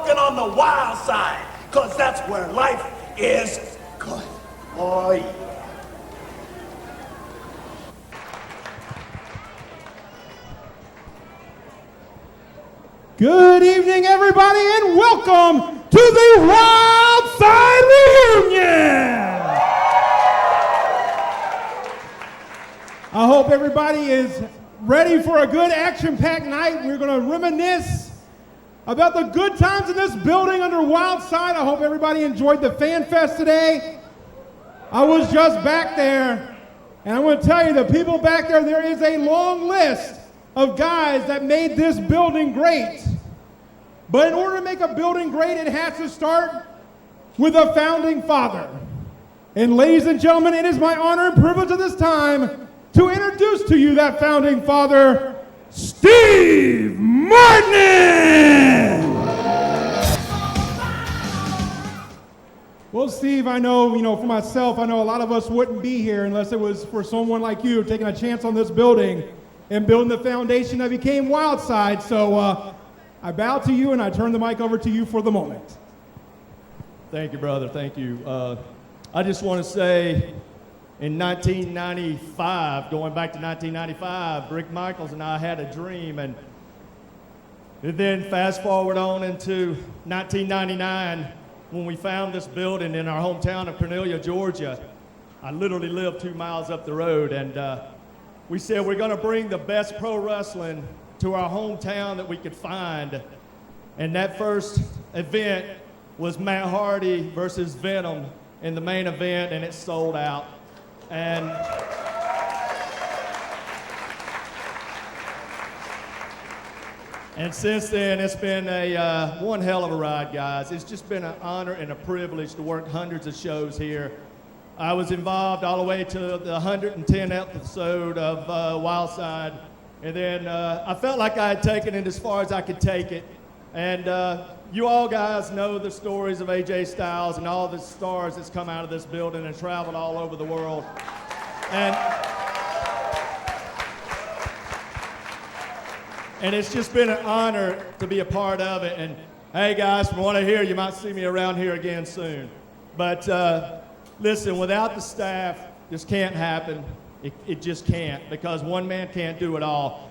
walking on the wild side, because that's where life is good. Oh, yeah. Good evening, everybody, and welcome to the Wildside Reunion! I hope everybody is ready for a good action-packed night. We're going to reminisce about the good times in this building under Wildside. I hope everybody enjoyed the Fan Fest today. I was just back there, and I want to tell you, the people back there is a long list of guys that made this building great. But in order to make a building great, it has to start with a founding father. And ladies and gentlemen, it is my honor and privilege at this time to introduce to you that founding father, Steve Martin! Well, Steve, I know, for myself, I know a lot of us wouldn't be here unless it was for someone like you taking a chance on this building and building the foundation that became Wildside. So I bow to you and I turn the mic over to you for the moment. Thank you, brother. Thank you. I just want to say, in 1995, going back to 1995, Rick Michaels and I had a dream, and then fast forward on into 1999, when we found this building in our hometown of Cornelia, Georgia. I literally lived 2 miles up the road, and we said we're going to bring the best pro wrestling to our hometown that we could find. And that first event was Matt Hardy versus Venom in the main event, and it sold out. And since then, it's been a one hell of a ride, guys. It's just been an honor and a privilege to work hundreds of shows here. I was involved all the way to the 110th episode of Wildside, and then I felt like I had taken it as far as I could take it. And you all guys know the stories of AJ Styles and all the stars that's come out of this building and traveled all over the world. And it's just been an honor to be a part of it. And hey guys, from what I hear, you might see me around here again soon. But listen, without the staff, this can't happen. It just can't, because one man can't do it all.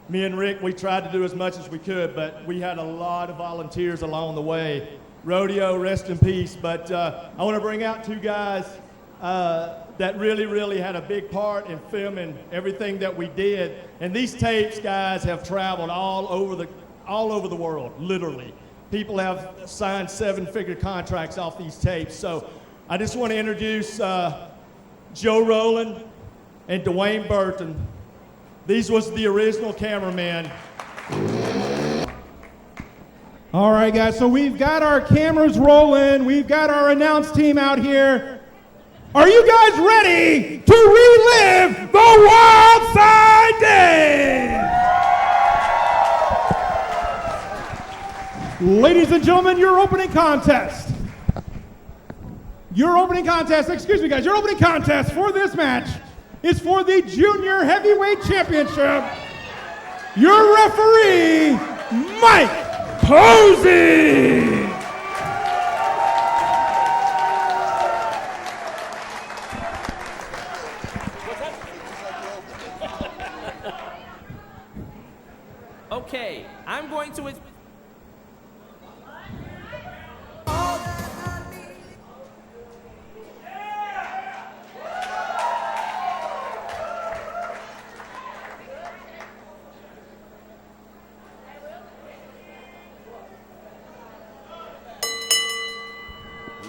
Me and Rick, we tried to do as much as we could, but we had a lot of volunteers along the way. Rodeo, rest in peace. But I want to bring out two guys that really had a big part in filming everything that we did. And these tapes, guys, have traveled all over the world, literally. People have signed 7-figure contracts off these tapes. So I just want to introduce Joe Rowland and Dwayne Burton. These was the original cameraman. All right, guys, so we've got our cameras rolling. We've got our announce team out here. Are you guys ready to relive the Wildside Days? Ladies and gentlemen, your opening contest. Your opening contest for this match is for the Junior Heavyweight Championship. Your referee, Mike Posey. Okay, I'm going to...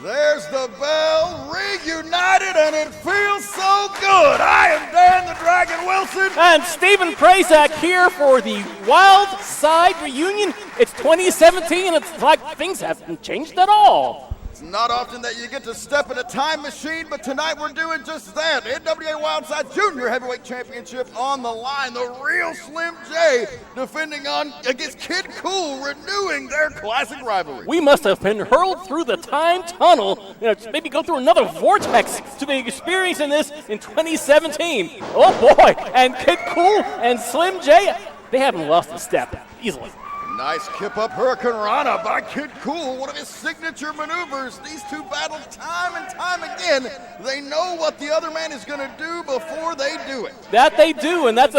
There's the bell, reunited, and it feels so good. I am Dan the Dragon Wilson. And Stephen Prazak here for the Wildside Reunion. It's 2017, and it's like things haven't changed at all. It's not often that you get to step in a time machine, but tonight we're doing just that. NWA Wildside Junior Heavyweight Championship on the line. The real Slim J defending against Kid Kool, renewing their classic rivalry. We must have been hurled through the time tunnel, maybe go through another vortex to be experiencing this in 2017. Oh boy, and Kid Kool and Slim J, they haven't lost a step easily. Nice kip up Hurricane Rana by Kid Kool, one of his signature maneuvers. These two battle time and time again. They know what the other man is going to do before they do it. That they do, and that's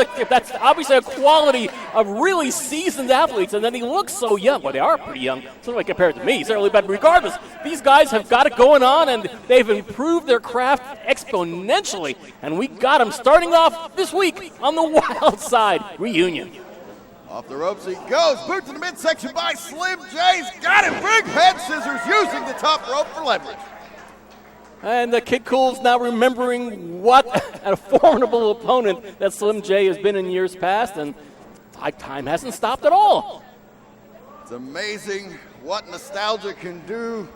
obviously a quality of really seasoned athletes. And then he looks so young. Well, they are pretty young, certainly compared to me, certainly. But regardless, these guys have got it going on, and they've improved their craft exponentially. And we got them starting off this week on the Wildside Reunion. Off the ropes he goes. Boot to the midsection by Slim J's. Got it. Big head scissors using the top rope for leverage. And Kid Kool's now remembering what a formidable opponent that Slim J has been in years past, and time hasn't stopped at all. It's amazing what nostalgia can do.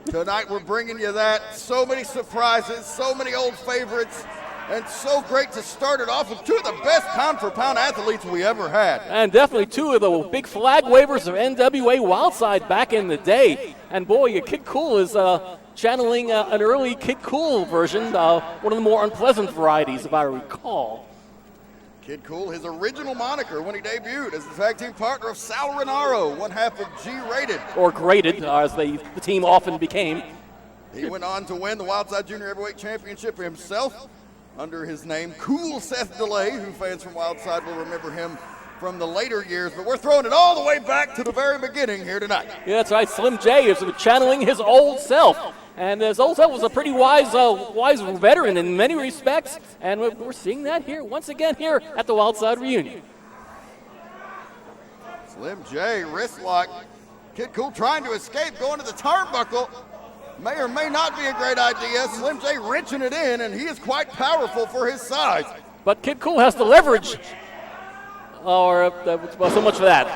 Tonight we're bringing you that. So many surprises, so many old favorites. And so great to start it off with two of the best pound-for-pound athletes we ever had. And definitely two of the big flag wavers of NWA Wildside back in the day. And boy, Kid Kool is channeling an early Kid Kool version, one of the more unpleasant varieties, if I recall. Kid Kool, his original moniker when he debuted as the tag team partner of Sal Rinauro, one half of G-Rated. Or Graded, as the team often became. He went on to win the Wildside Junior Heavyweight Championship himself, under his name, Cool Seth DeLay, who fans from Wildside will remember him from the later years. But we're throwing it all the way back to the very beginning here tonight. Yeah, that's right. Slim J is channeling his old self. And his old self was a pretty wise veteran in many respects. And we're seeing that here, once again, here at the Wildside Reunion. Slim J, wrist lock. Kid Kool trying to escape, going to the turnbuckle. May or may not be a great idea. Slim J wrenching it in, and he is quite powerful for his size. But Kid Kool has the leverage. Well, so much for that.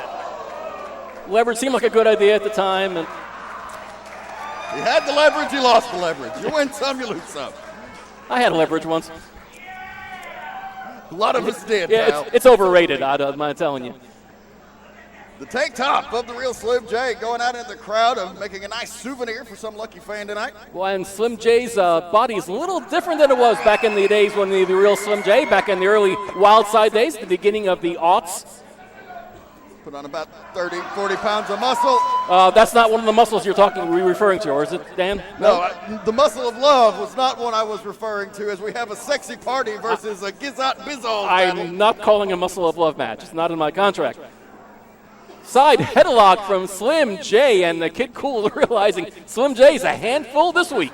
Leverage seemed like a good idea at the time. And he had the leverage, he lost the leverage. You win some, you lose some. I had leverage once. A lot of us did, yeah, pal. It's overrated, I don't mind telling you. The tank top of the real Slim J going out into the crowd of making a nice souvenir for some lucky fan tonight. Well, and Slim J's body is a little different than it was back in the days when the real Slim J, back in the early Wildside days, the beginning of the aughts. Put on about 30, 40 pounds of muscle. That's not one of the muscles you're referring to, or is it, Dan? No, the muscle of love was not one I was referring to, as we have a sexy party versus a Gizzot Bizzle battle. I'm not calling a muscle of love match. It's not in my contract. Side headlock from Slim J, and the Kid Kool realizing Slim J's a handful this week.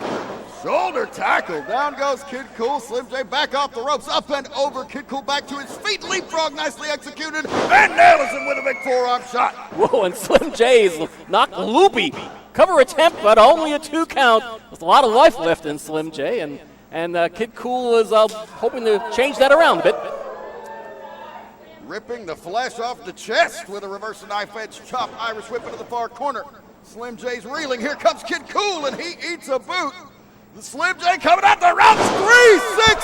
Shoulder tackle. Down goes Kid Kool. Slim J back off the ropes. Up and over. Kid Kool back to his feet. Leapfrog nicely executed. And nails him with a big forearm shot. Whoa, and Slim J is knocked loopy. Cover attempt, but only a 2 count. There's a lot of life left in Slim J, and Kid Kool is hoping to change that around a bit. Ripping the flesh off the chest with a reverse knife edge chop. Irish whip into the far corner. Slim J's reeling. Here comes Kid Kool, and he eats a boot. The Slim J coming out the ropes.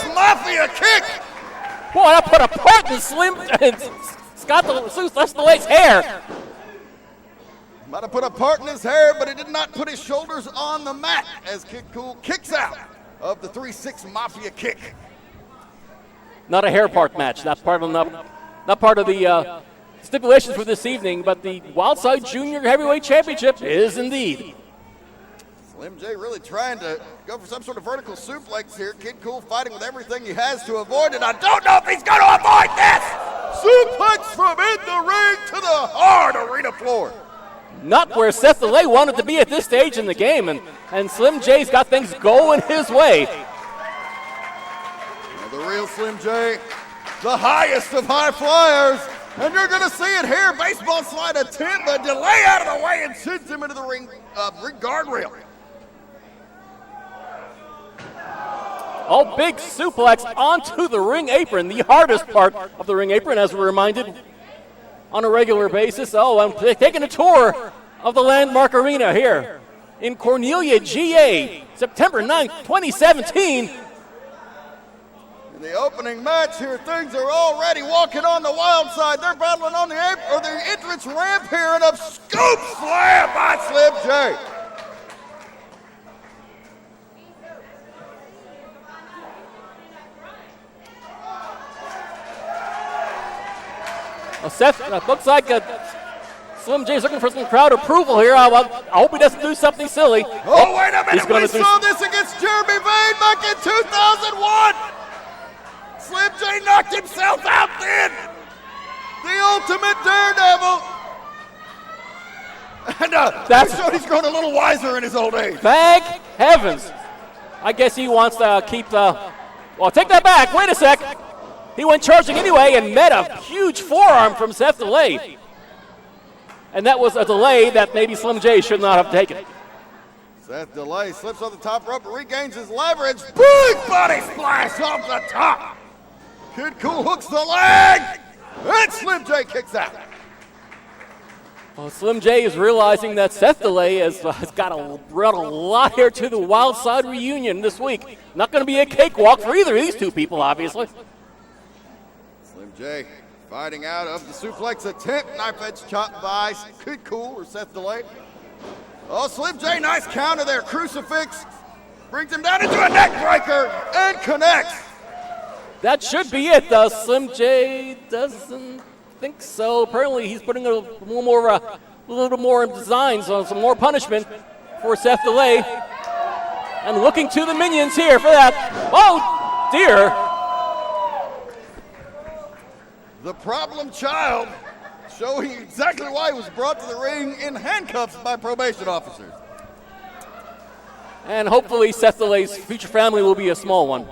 3-6 Mafia kick. Boy, that put a part in Slim Scott DeLay's hair. Might have put a part in his hair, but he did not put his shoulders on the mat as Kid Kool kicks out of the 3-6 Mafia kick. Not a hair part match. Not part of the stipulations for this evening, but the Wildside Junior Heavyweight Championship is indeed. Slim J really trying to go for some sort of vertical suplex here. Kid Kool fighting with everything he has to avoid it. I don't know if he's going to avoid this. Suplex from in the ring to the hard arena floor. Not where Seth DeLay wanted to be at this stage in the game, and Slim J's got things going his way. The real Slim J, the highest of high flyers, and you're going to see it here. Baseball slide attempt, but DeLay out of the way and sends him into the ring guardrail. Oh, big suplex onto the ring apron, the hardest part of the ring apron, as we're reminded on a regular basis. Oh, I'm taking a tour of the landmark arena here in Cornelia, GA, September 9th, 2017. In the opening match here, things are already walking on the wild side. They're battling on the entrance ramp here, and a scoop slam by Slim J. Well, Seth, looks like Slim J's looking for some crowd approval here. I hope he doesn't do something silly. Oh, wait a minute. We do saw this against Jeremy Vane back in 2001. Slim J knocked himself out then. The ultimate daredevil. And that showed he's grown a little wiser in his old age. Thank heavens. I guess he wants to keep the... Well, take that back. Wait a sec. He went charging anyway and met a huge forearm from Seth Delay. And that was a delay that maybe Slim J should not have taken. Seth Delay slips on the top rope and regains his leverage. Big body splash off the top. Kid Kool hooks the leg. And Slim J kicks out. Well, Slim J is realizing that Seth Delay has brought a lot here to the Wildside Reunion this week. Not going to be a cakewalk for either of these two people, obviously. Slim J fighting out of the suplex attempt. Knife edge chop by Kid Kool or Seth Delay. Oh, Slim J, nice counter there. Crucifix brings him down into a neck breaker and connects. That should be it. Slim J doesn't think so. Apparently, he's putting a little more designs on some more punishment for Seth Delay. And looking to the minions here for that. Oh, dear. The problem child showing exactly why he was brought to the ring in handcuffs by probation officers. And hopefully Seth Delay's future family will be a small one.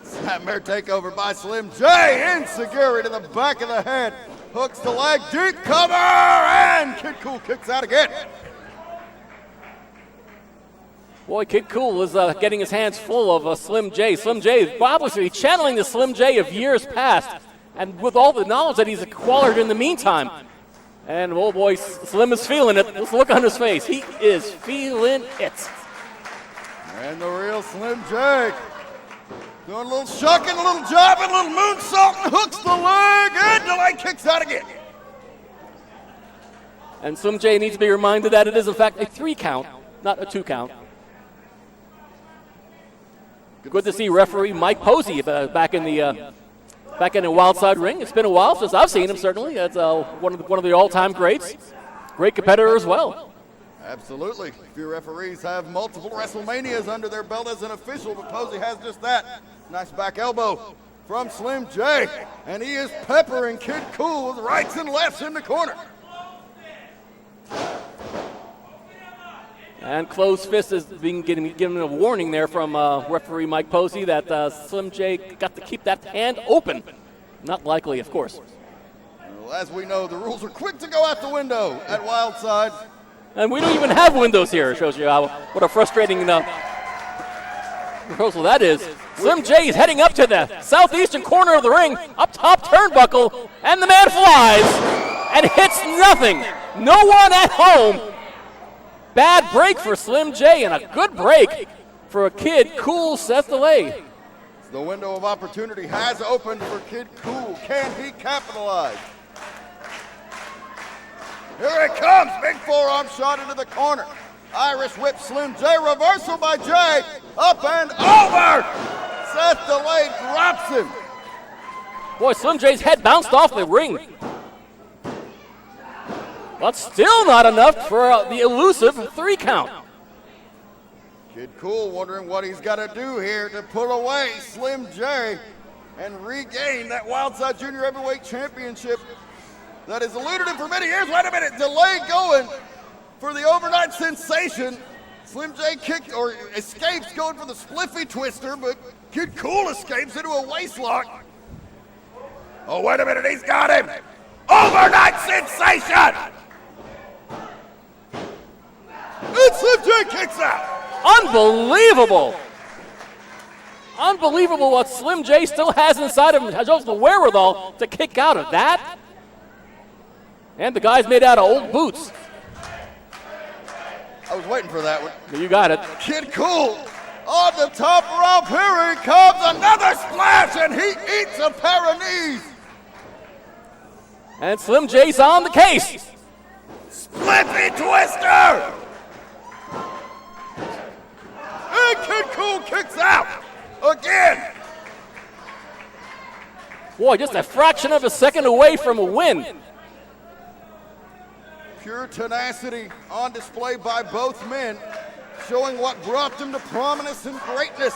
Snapmare takeover by Slim J. Insecurity to the back of the head. Hooks the leg, deep cover, and Kid Kool kicks out again. Boy, Kid Kool is getting his hands full of Slim J. Slim J is obviously channeling the Slim J of years past, and with all the knowledge that he's acquired in the meantime. And, oh boy, Slim is feeling it. Let's look on his face. He is feeling it. And the real Slim J doing a little shucking, a little jobbing, a little moonsault, and hooks the leg, and Delay kicks out again. And Slim J needs to be reminded that it is, in fact, a 3 count, not a 2 count. Good to see referee Mike Posey back in the Wildside ring. It's been a while since I've seen him. Certainly, it's one of the all-time greats. Great competitor as well. Absolutely. Few referees have multiple WrestleManias under their belt as an official, but Posey has just that. Nice back elbow from Slim J, and he is peppering Kid Kool with rights and lefts in the corner. And closed fist is given a warning there from referee Mike Posey that Slim J got to keep that hand open. Not likely, of course. Well, as we know, the rules are quick to go out the window at Wildside. And we don't even have windows here. It shows you what a frustrating proposal that is. Slim J is heading up to the southeastern corner of the ring, up top turnbuckle, and the man flies and hits nothing. No one at home. Bad break for Slim J and a good break for a Kid Kool Seth Delay. The window of opportunity has opened for Kid Kool. Can he capitalize? Here it comes. Big forearm shot into the corner. Irish whip Slim J. Reversal by J. Up and over. Seth Delay drops him. Boy, Slim J's head bounced off the ring. But still not enough for the elusive 3 count. Kid Kool wondering what he's got to do here to put away Slim J and regain that Wildside Junior Heavyweight Championship that has eluded him for many years. Wait a minute, Delay going for the overnight sensation. Slim J kicked or escapes going for the spliffy twister, but Kid Kool escapes into a waistlock. Oh, wait a minute, he's got him. Overnight sensation. And Slim J kicks out. Unbelievable. Unbelievable what Slim J still has inside of him. Has also the wherewithal to kick out of that. And the guy's made out of old boots. I was waiting for that one. You got it. Kid Kool on the top rope. Here he comes. Another splash, and he eats a pair of knees. And Slim J's on the case. Spliffy twister. And Kid Kool kicks out again. Boy, just a fraction of a second away from a win. Pure tenacity on display by both men, showing what brought them to prominence and greatness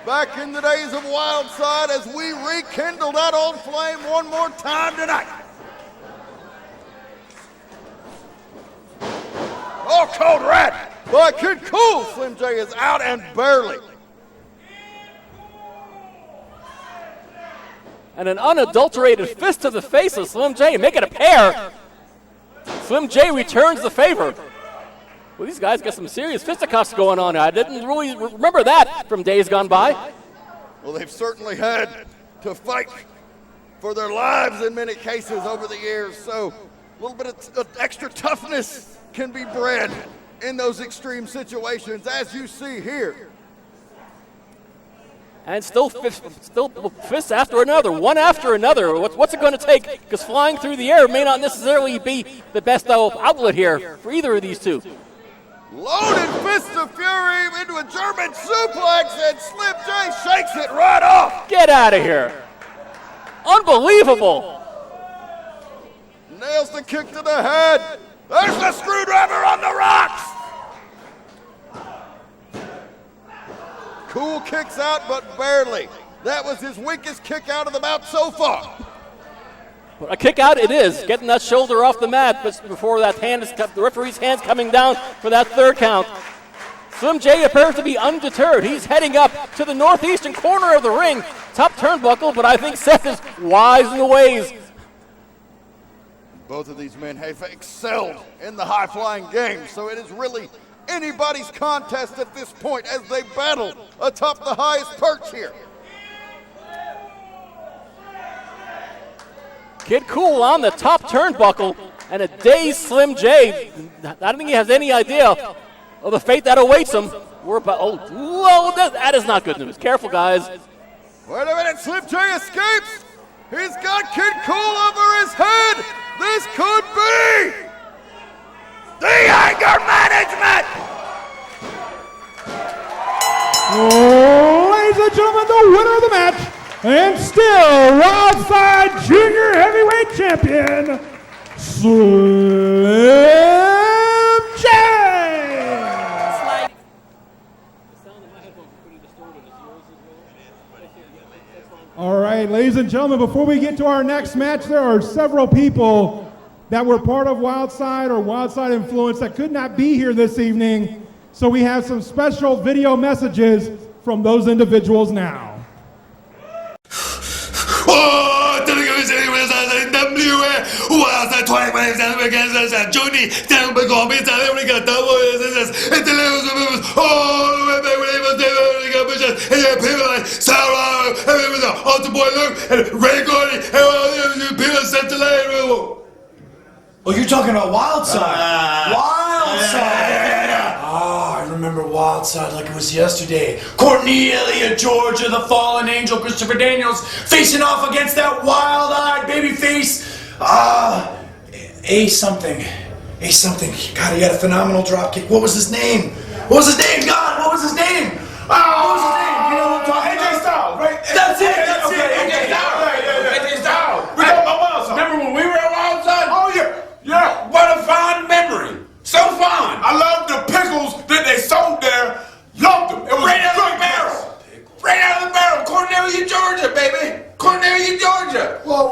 back in the days of Wildside as we rekindle that old flame one more time tonight. Oh, cold rat by Kid Kool. Slim J is out and barely. And an unadulterated fist to the face of Slim J, make it a pair. Slim J returns the favor. Well, these guys got some serious fisticuffs going on. I didn't really remember that from days gone by. Well, they've certainly had to fight for their lives in many cases over the years, so a little bit of extra toughness can be bred in those extreme situations, as you see here. And still fists after another, one after another. What's it going to take? Because flying through the air may not necessarily be the best outlet here for either of these two. Loaded fist of fury into a German suplex, and Slim J shakes it right off. Get out of here. Unbelievable. Nails the kick to the head. There's the screwdriver on the rocks. Kool kicks out, but barely. That was his weakest kick out of the bout so far. A kick out it is, getting that shoulder off the mat, but before that hand is the referee's hand's coming down for that third count. Slim J appears to be undeterred. He's heading up to the northeastern corner of the ring, top turnbuckle, but I think Seth is wise in the ways. Both of these men have excelled in the high-flying game, so it is really anybody's contest at this point as they battle atop the highest perch here. Kid Kool on the top turnbuckle, and a dazed Slim J. I don't think he has any idea of the fate that awaits him. We're about, that is not good news. Careful, guys. Wait a minute, Slim J escapes. He's got Kid Kool over his head. This could be the anger management. Ladies and gentlemen, the winner of the match, and still Wildside Junior Heavyweight Champion, Slim J! All right, ladies and gentlemen, before we get to our next match, there are several people that were part of Wildside or Wildside Influence that could not be here this evening. So we have some special video messages from those individuals now. NWA Wildside 20 against Johnny. Then we go meet the double Delirious all the way back when he was there. And people like Sarah, and all the boy Luke, and Ray Gordy, and all the people sent to Delirious. Oh, you're talking about Wildside? Wildside! Oh, I remember Wildside like it was yesterday. Cornelia, Georgia, the fallen angel, Christopher Daniels, facing off against that wild-eyed babyface. A something. God, he had a phenomenal drop kick. What was his name? God, what was his name? What was his name? You know what I'm talking about? AJ Styles, right? That's it. AJ Styles. We're talking about Wildside. Remember when we were at Wildside? Oh, yeah. Yeah, what a fond memory. So fond. I loved the pickles that they sold there. Loved them. It was right out of the barrel. Right out of the barrel. Cornelia, Georgia, baby. Cornelia, Georgia. Whoa.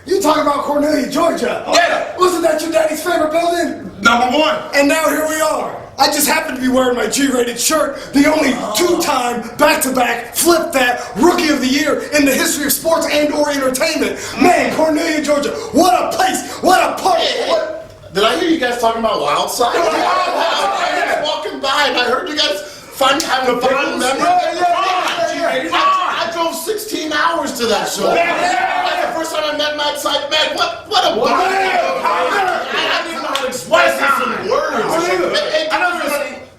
You talking about Cornelia, Georgia? Yeah. Wasn't that your daddy's favorite building? Number one. And now here we are. I just happen to be wearing my G-rated shirt, the only two-time, back-to-back, flip that, rookie of the year in the history of sports and or entertainment. Man, Cornelia, Georgia, what a place, what a party. Did I hear you guys talking about Wildside? I was walking by and I heard you guys having fun memories. I drove 16 hours to that show. That's the first time I met Matt Side. Man, what a body. I didn't know how to express this in words.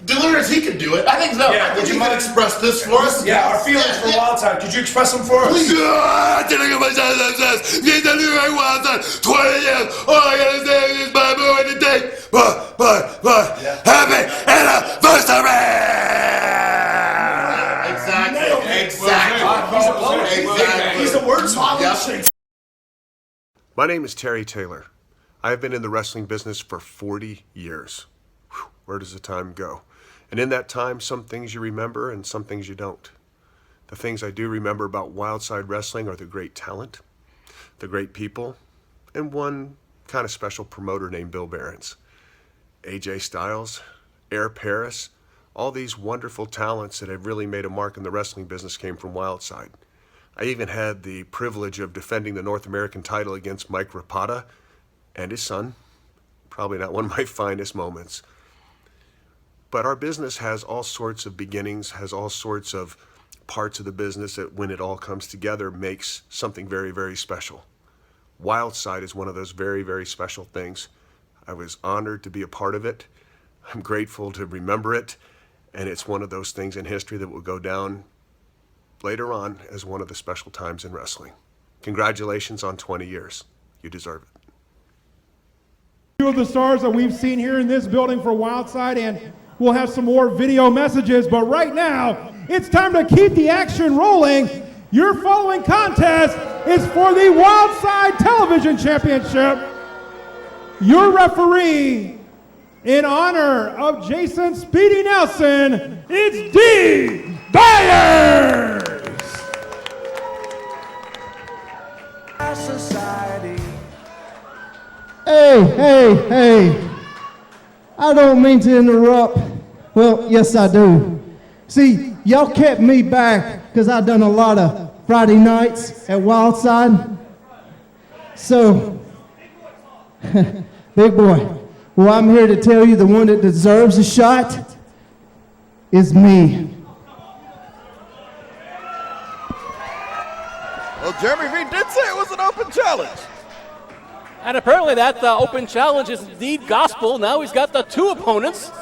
Delirious, he could do it. I think so. Yeah, would you mind express this for us? Yeah, our feelings for Wildside. Could you express them for us? Please. I didn't get my chance. Get the new Wildside. 20 years. All I gotta say is my boy today. But happy anniversary. Exactly. He's a wordsmith. My name is Terry Taylor. I've been in the wrestling business for 40 years. Whew, where does the time go? And in that time, some things you remember and some things you don't. The things I do remember about Wildside Wrestling are the great talent, the great people, and one kind of special promoter named Bill Behrens. AJ Styles, Air Paris, all these wonderful talents that have really made a mark in the wrestling business came from Wildside. I even had the privilege of defending the North American title against Mike Rapata and his son. Probably not one of my finest moments. But our business has all sorts of beginnings, has all sorts of parts of the business that when it all comes together makes something very, very special. Wildside is one of those very, very special things. I was honored to be a part of it. I'm grateful to remember it. And it's one of those things in history that will go down later on as one of the special times in wrestling. Congratulations on 20 years. You deserve it. Two of the stars that we've seen here in this building for Wildside, and we'll have some more video messages, but right now, it's time to keep the action rolling. Your following contest is for the Wildside Television Championship. Your referee, in honor of Jason Speedy Nelson, it's D. Byers! Hey. I don't mean to interrupt. Well, yes, I do. See, y'all kept me back because I've done a lot of Friday nights at Wildside. So, big boy, well, I'm here to tell you the one that deserves a shot is me. Well, Jeremy V did say it was an open challenge. And apparently that open challenge is indeed gospel. Now he's got the two opponents.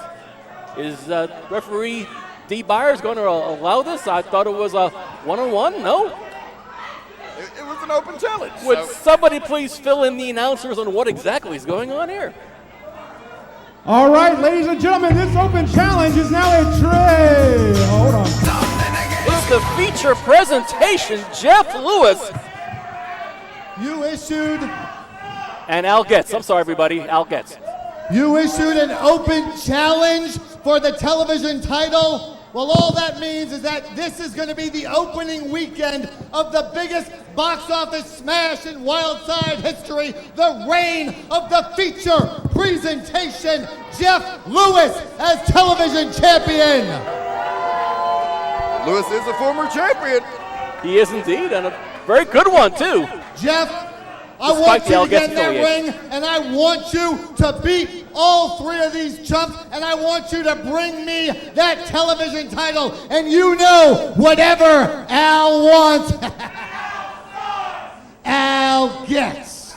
Is referee D. Byers going to allow this? I thought it was a one-on-one. No? It was an open challenge. Would somebody please fill in the announcers on what exactly is going on here? All right, ladies and gentlemen, this open challenge is now a tray. Hold on. It's the feature presentation, Jeff Lewis. You issued... And Al Getz. I'm sorry, everybody. Al Getz. You issued an open challenge for the television title. Well, all that means is that this is going to be the opening weekend of the biggest box office smash in Wildside history, the reign of the feature presentation, Jeff Lewis as television champion. Lewis is a former champion. He is indeed, and a very good one, too. Jeff, I want you to get in that ring, and I want you to beat all three of these chumps, and I want you to bring me that television title. And you know, whatever Al wants, Al gets.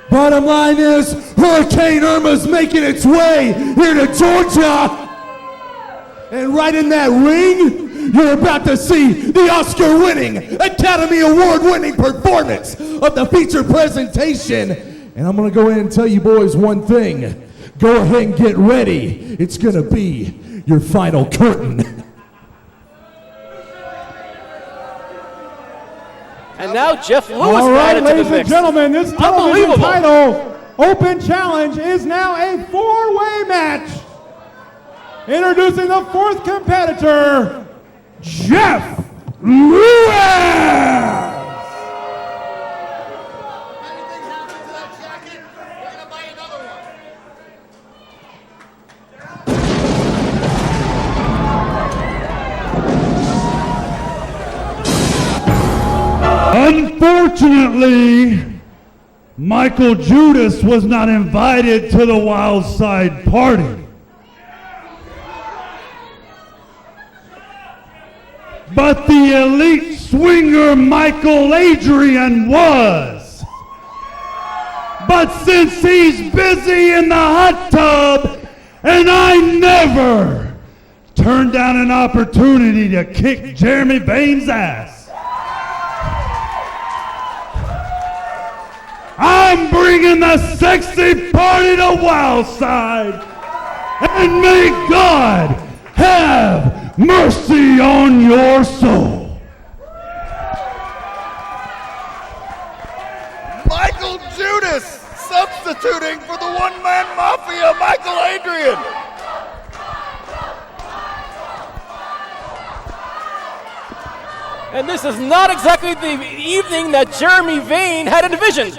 Bottom line is, Hurricane Irma's making its way here to Georgia. And right in that ring, you're about to see the Oscar-winning, Academy Award-winning performance of the feature presentation. And I'm going to go ahead and tell you boys one thing. Go ahead and get ready. It's going to be your final curtain. And now Jeff Lewis. All right, ladies and gentlemen, this television title open challenge is now a four-way match. Introducing the fourth competitor, Jeff Lewis! Unfortunately, Michael Judas was not invited to the Wildside party. But the elite swinger Michael Adryan was. But since he's busy in the hot tub, and I never turned down an opportunity to kick Jeremy Bain's ass, I'm bringing the sexy party to Wildside, and may God have mercy on your soul. Michael Judas, substituting for the one-man mafia, Michael Adryan. And this is not exactly the evening that Jeremy Vane had envisioned.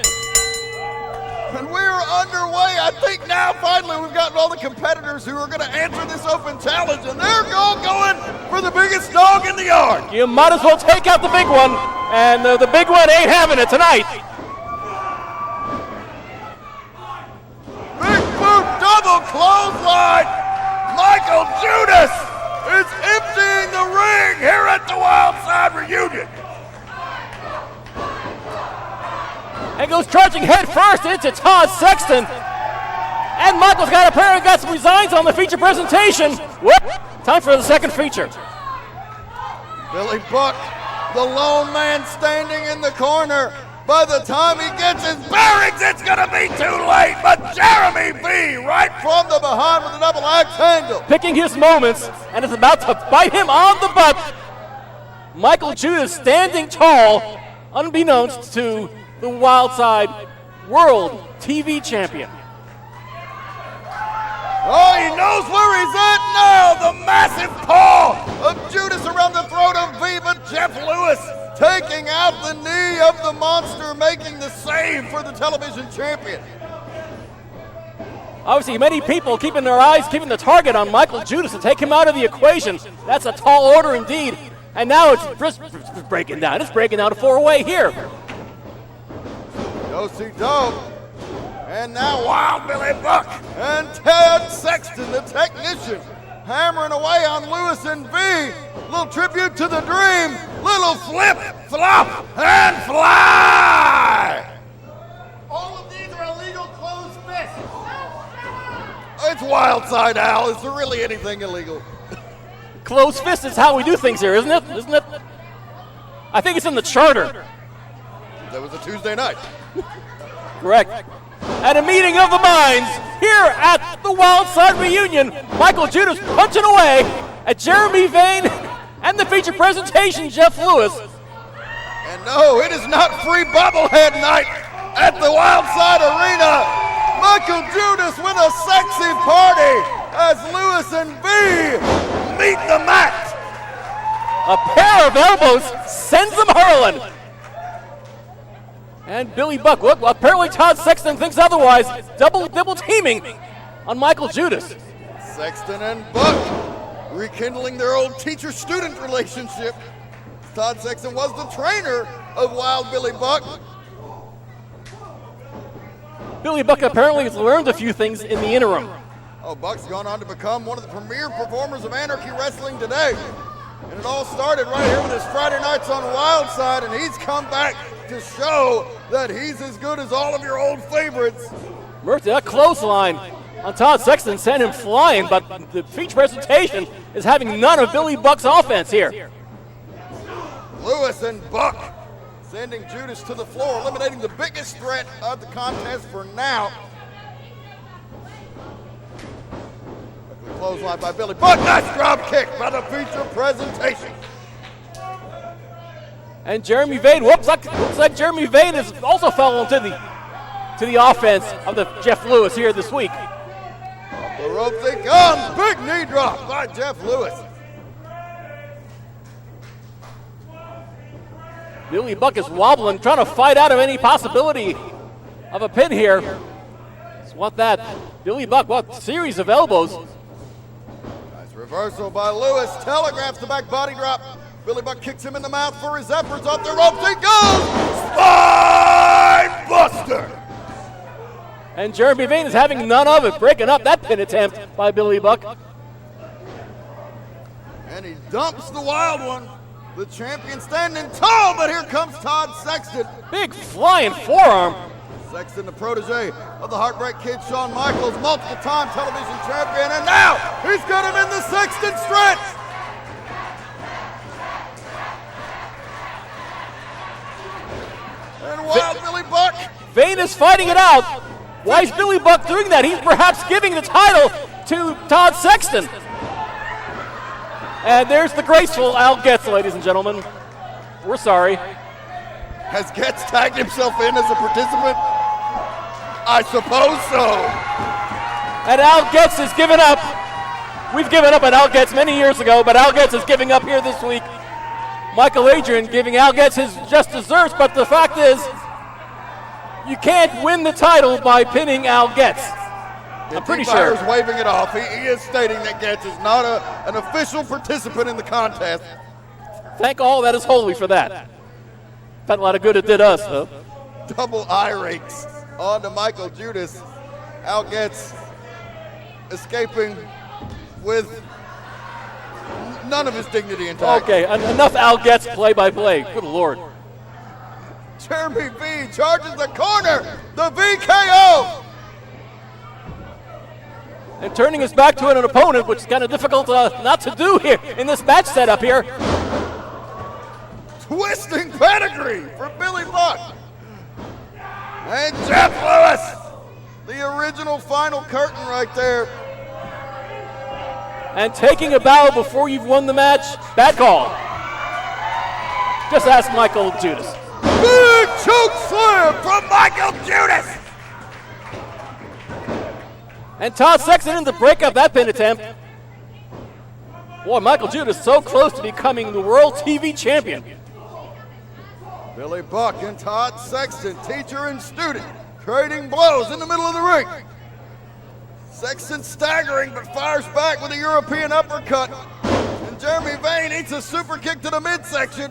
And we're underway. I think now finally we've gotten all the competitors who are going to answer this open challenge, and they're all going for the biggest dog in the yard. You might as well take out the big one, and the big one ain't having it tonight. Big boot double clothesline. Michael Judas is emptying the ring here at the Wildside Reunion. And goes charging head first into Todd Sexton. And Michael's apparently got some resigns on the feature presentation. Whoop. Time for the second feature. Billy Buck, the lone man standing in the corner. By the time he gets his bearings, it's going to be too late. But Jeremy V, right from the behind with a double axe handle. Picking his moments, and is about to bite him on the butt. Michael Judas standing tall, unbeknownst to the Wildside World TV Champion. Oh, he knows where he's at now. The massive paw of Judas around the throat of V, but Jeff Lewis taking out the knee of the monster, making the save for the television champion. Obviously, many people keeping their eyes, keeping the target on Michael Judas to take him out of the equation. That's a tall order indeed. And now it's breaking down. It's breaking down a four-way here. Do-si-do. And now Wild Billy Buck and Ted Sexton, the technician, hammering away on Lewis and V. Little tribute to the dream. Little flip, flop, and fly. All of these are illegal closed fists. It's Wildside, Al. Is there really anything illegal? Closed fist is how we do things here, isn't it? Isn't it? I think it's in the charter. That was a Tuesday night. Correct. At a meeting of the minds here at the Wildside Reunion, Michael Judas punching away at Jeremy Vane and the feature presentation, Jeff Lewis. And no, it is not free bobblehead night at the Wildside Arena. Michael Judas with a sexy party as Lewis and V meet the mat. A pair of elbows sends them hurling. And Billy Buck, well, apparently Todd Sexton thinks otherwise, double teaming on Michael Judas. Sexton and Buck rekindling their old teacher-student relationship. Todd Sexton was the trainer of Wild Billy Buck. Billy Buck apparently has learned a few things in the interim. Oh, Buck's gone on to become one of the premier performers of Anarchy Wrestling today. And it all started right here with his Friday nights on Wildside, and he's come back to show that he's as good as all of your old favorites. Murphy, that clothesline on Todd Sexton sent him flying, but the feature presentation is having none of Billy Buck's offense here. Lewis and Buck sending Judas to the floor, eliminating the biggest threat of the contest for now. The clothesline by Billy Buck, nice drop kick by the feature presentation. And Jeremy Vane, looks like Jeremy Vane has also fallen to the offense of the Jeff Lewis here this week. Up the ropes they come, big knee drop by Jeff Lewis. Billy Buck is wobbling, trying to fight out of any possibility of a pin here. Just want that. Billy Buck, what series of elbows. Nice reversal by Lewis, telegraphs the back body drop. Billy Buck kicks him in the mouth for his efforts. Off the ropes he goes! Spine Buster! And Jeremy Vane is having none of it, breaking up that pin attempt by Billy Buck. And he dumps the wild one. The champion standing tall, but here comes Todd Sexton. Big flying forearm. Sexton, the protege of the Heartbreak Kid, Shawn Michaels, multiple-time television champion, and now he's got him in the Sexton stretch. And Wild Billy Buck. Vane is fighting it out. Why is Billy Buck doing that? He's perhaps giving the title to Todd Sexton. And there's the graceful Al Getz, ladies and gentlemen. We're sorry. Has Getz tagged himself in as a participant? I suppose so. And Al Getz has given up. We've given up on Al Getz many years ago, but Al Getz is giving up here this week. Michael Adryan giving Al Getz his just desserts, but the fact is, you can't win the title by pinning Al Getz. I'm pretty sure. Is waving it off. He is stating that Getz is not an official participant in the contest. Thank all that is holy for that. Felt a lot of good it did us, though. Double eye rakes on to Michael Judas. Al Getz escaping with none of his dignity intact. Okay, enough Al Getz play-by-play. Good Lord. Jeremy V charges the corner. The VKO. And turning his back to an opponent, which is kind of difficult not to do here in this match setup here. Twisting pedigree for Billy Buck. And Jeff Lewis. The original final curtain right there. And taking a bow before you've won the match, bad call. Just ask Michael Judas. Big choke slam from Michael Judas. And Todd Sexton in to break up that pin attempt. Boy, Michael Judas so close to becoming the World TV Champion. Billy Buck and Todd Sexton, teacher and student, trading blows in the middle of the ring. Sexton staggering but fires back with a European uppercut. And Jeremy Vane eats a super kick to the midsection.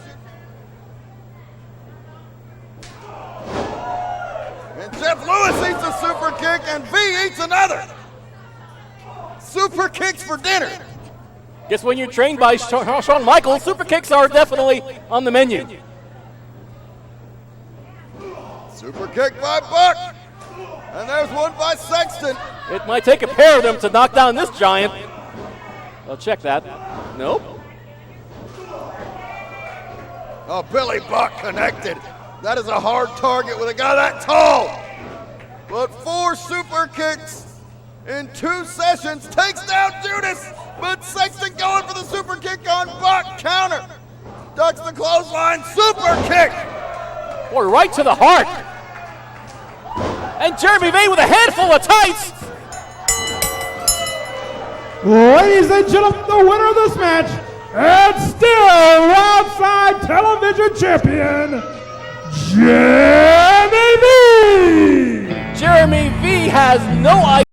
And Jeff Lewis eats a super kick and V eats another. Super kicks for dinner. Guess when you're trained by Shawn Michaels, super kicks are definitely on the menu. Super kick by Buck. And there's one by Sexton. It might take a pair of them to knock down this giant. I'll check that. Nope. Oh, Billy Buck connected. That is a hard target with a guy that tall. But 4 super kicks in 2 sessions takes down Judas. But Sexton going for the super kick on Buck. Counter. Ducks the clothesline. Super kick. Boy, right to the heart. And Jeremy Vane with a handful of tights. Ladies and gentlemen, the winner of this match, and still Wildside Television Champion, Jeremy V. Jeremy V has no idea.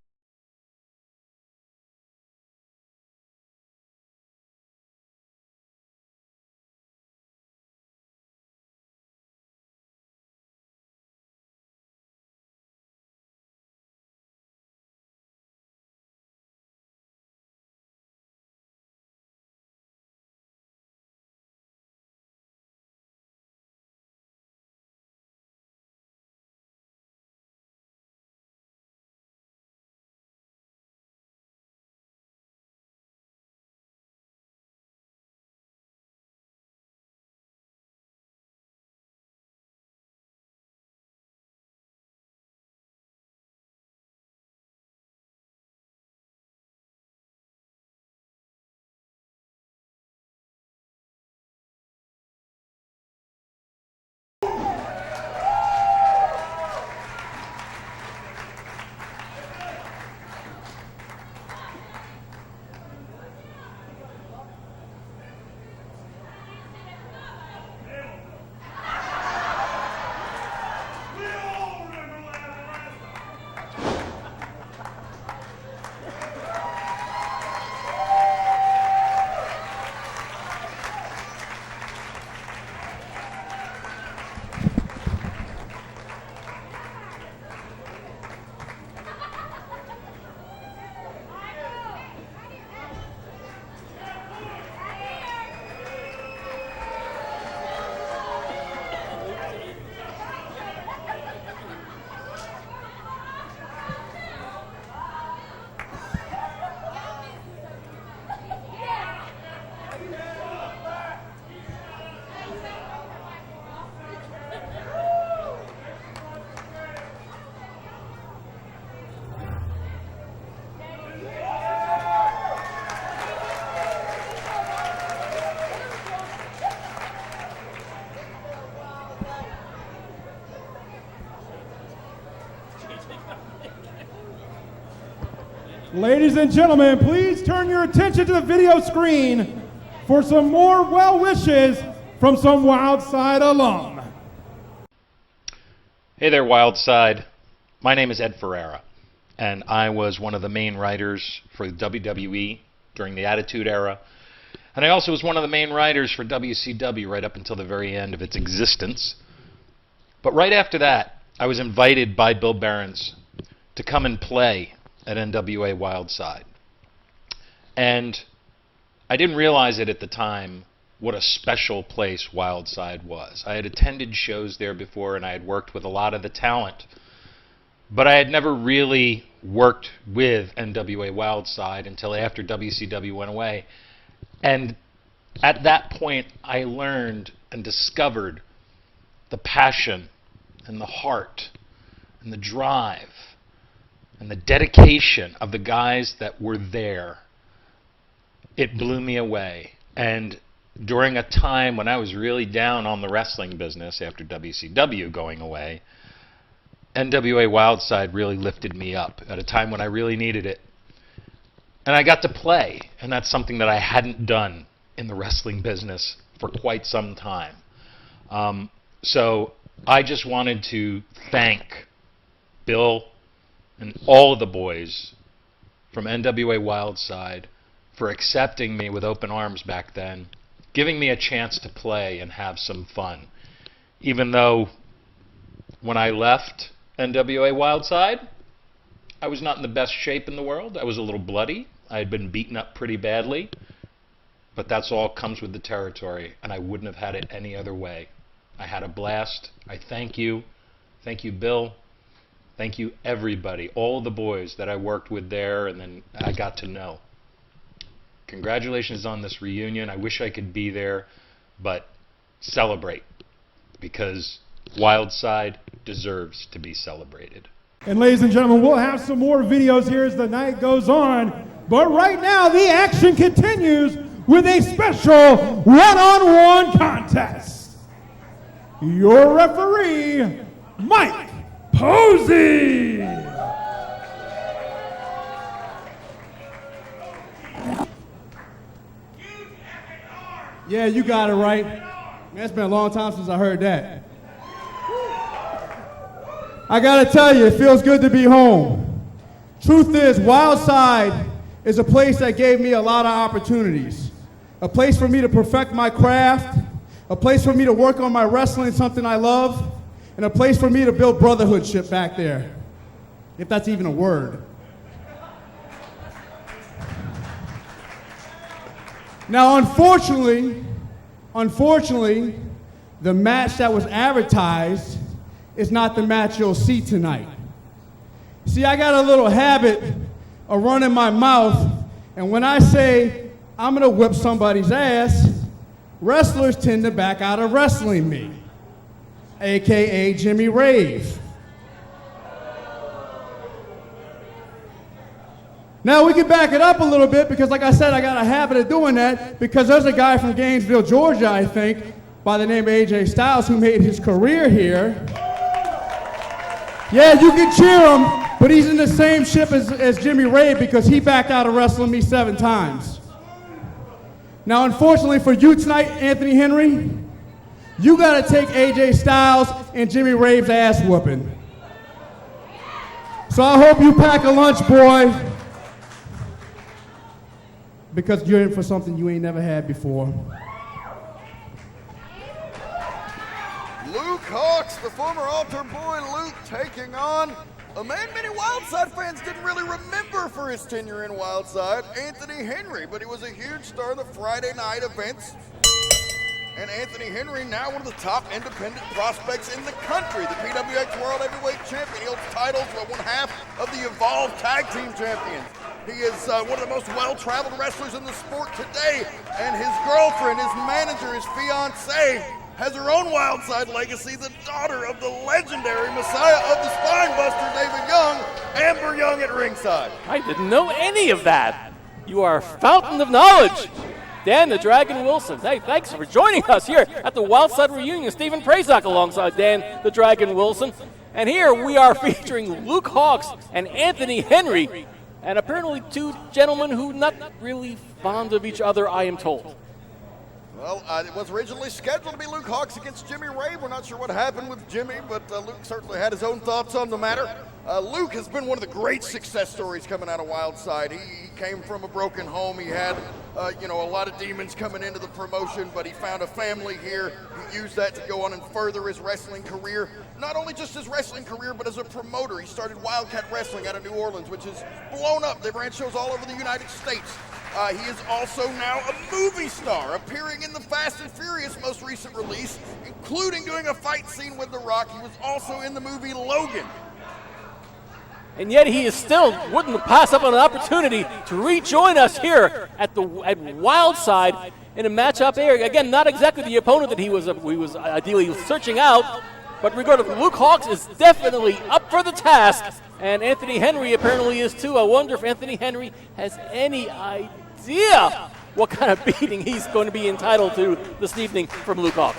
Ladies and gentlemen, please turn your attention to the video screen for some more well wishes from some Wildside alum. Hey there, Wildside. My name is Ed Ferrara, and I was one of the main writers for WWE during the Attitude Era, and I also was one of the main writers for WCW right up until the very end of its existence. But right after that, I was invited by Bill Behrens to come and play at NWA Wildside. And I didn't realize it at the time what a special place Wildside was. I had attended shows there before, and I had worked with a lot of the talent, but I had never really worked with NWA Wildside until after WCW went away. And at that point, I learned and discovered the passion and the heart and the drive and the dedication of the guys that were there. It blew me away. And during a time when I was really down on the wrestling business after WCW going away, NWA Wildside really lifted me up at a time when I really needed it. And I got to play, and that's something that I hadn't done in the wrestling business for quite some time. So I just wanted to thank Bill and all of the boys from NWA Wildside for accepting me with open arms back then, giving me a chance to play and have some fun. Even though when I left NWA Wildside, I was not in the best shape in the world. I was a little bloody. I had been beaten up pretty badly. But that's all comes with the territory, and I wouldn't have had it any other way. I had a blast. I thank you. Thank you, Bill. Thank you, everybody, all the boys that I worked with there and then I got to know. Congratulations on this reunion. I wish I could be there, but celebrate, because Wildside deserves to be celebrated. And ladies and gentlemen, we'll have some more videos here as the night goes on. But right now, the action continues with a special one-on-one contest. Your referee, Mike Posey. Yeah, you got it right. Man, it's been a long time since I heard that. I gotta tell you, it feels good to be home. Truth is, Wildside is a place that gave me a lot of opportunities. A place for me to perfect my craft, a place for me to work on my wrestling, something I love, and a place for me to build brotherhoodship back there, if that's even a word. Now, unfortunately, the match that was advertised is not the match you'll see tonight. See, I got a little habit of running my mouth, and when I say I'm gonna whip somebody's ass, wrestlers tend to back out of wrestling me, AKA Jimmy Rave. Now we can back it up a little bit because, like I said, I got a habit of doing that because there's a guy from Gainesville, Georgia, I think, by the name of AJ Styles, who made his career here. Yeah, you can cheer him, but he's in the same ship as Jimmy Rave because he backed out of wrestling me 7 times. Now, unfortunately for you tonight, Anthony Henry, you gotta take AJ Styles and Jimmy Rave's ass whooping. So I hope you pack a lunch, boy, because you're in for something you ain't never had before. Luke Hawx, the former altar boy Luke, taking on a man many Wildside fans didn't really remember for his tenure in Wildside, Anthony Henry, but he was a huge star in the Friday night events. And Anthony Henry, now one of the top independent prospects in the country, the PWX World Heavyweight Champion. He holds titles with 1/2 of the Evolve Tag Team Champions. He is one of the most well-traveled wrestlers in the sport today, and his girlfriend, his manager, his fiancée, has her own Wildside legacy, the daughter of the legendary Messiah of the Spinebuster, David Young, Amber Young at ringside. I didn't know any of that. You are a fountain of knowledge. Dan the Dragon Wilson. Hey, thanks for joining us here at the Wildside Reunion. Stephen Prazak alongside Dan the Dragon Wilson. And here we are featuring Luke Hawx and Anthony Henry. and apparently two gentlemen who not really fond of each other, I am told. Well, it was originally scheduled to be Luke Hawx against Jimmy Ray. We're not sure what happened with Jimmy, but Luke certainly had his own thoughts on the matter. Luke has been one of the great success stories coming out of Wildside. He came from a broken home. He had, a lot of demons coming into the promotion, but he found a family here. He used that to go on and further his wrestling career. Not only just his wrestling career, but as a promoter. He started Wildcat Wrestling out of New Orleans, which is blown up. They ran shows all over the United States. He is also now a movie star, appearing in the Fast and Furious most recent release, including doing a fight scene with The Rock. He was also in the movie Logan. And yet he is still wouldn't pass up on an opportunity to rejoin us here at Wildside in a matchup area. Again, not exactly the opponent that he was ideally searching out, but regardless, Luke Hawx is definitely up for the task, and Anthony Henry apparently is too. I wonder if Anthony Henry has any idea what kind of beating he's going to be entitled to this evening from Luke Hawx.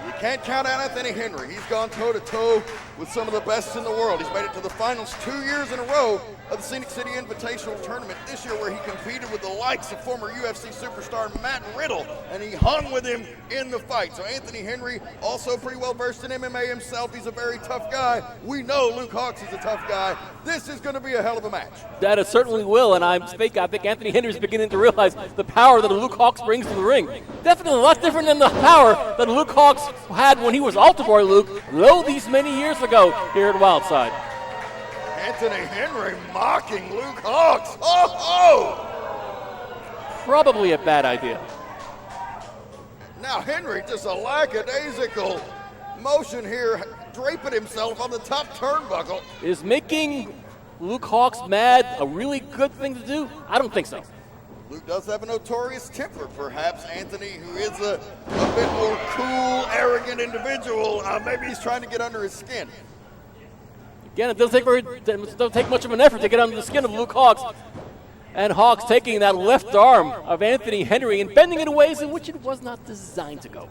You can't count out Anthony Henry. He's gone toe-to-toe with some of the best in the world. He's made it to the finals 2 years in a row of the Scenic City Invitational Tournament this year, where he competed with the likes of former UFC superstar Matt Riddle, and he hung with him in the fight. So Anthony Henry, also pretty well versed in MMA himself. He's a very tough guy. We know Luke Hawx is a tough guy. This is going to be a hell of a match. That it certainly will, and I think Anthony Henry is beginning to realize the power that Luke Hawx brings to the ring. Definitely a lot different than the power that Luke Hawx had when he was Altar Boy Luke, these many years ago here at Wildside. Anthony Henry mocking Luke Hawx. Oh! Probably a bad idea. Now Henry, just a lackadaisical motion here, draping himself on the top turnbuckle. Is making Luke Hawx mad a really good thing to do? I don't think so. Luke does have a notorious temper, perhaps. Anthony, who is a bit more cool, arrogant individual, maybe he's trying to get under his skin. Again, it doesn't take much of an effort to get under the skin of Luke Hawx. And Hawx taking that left arm of Anthony Henry and bending it in ways in which it was not designed to go.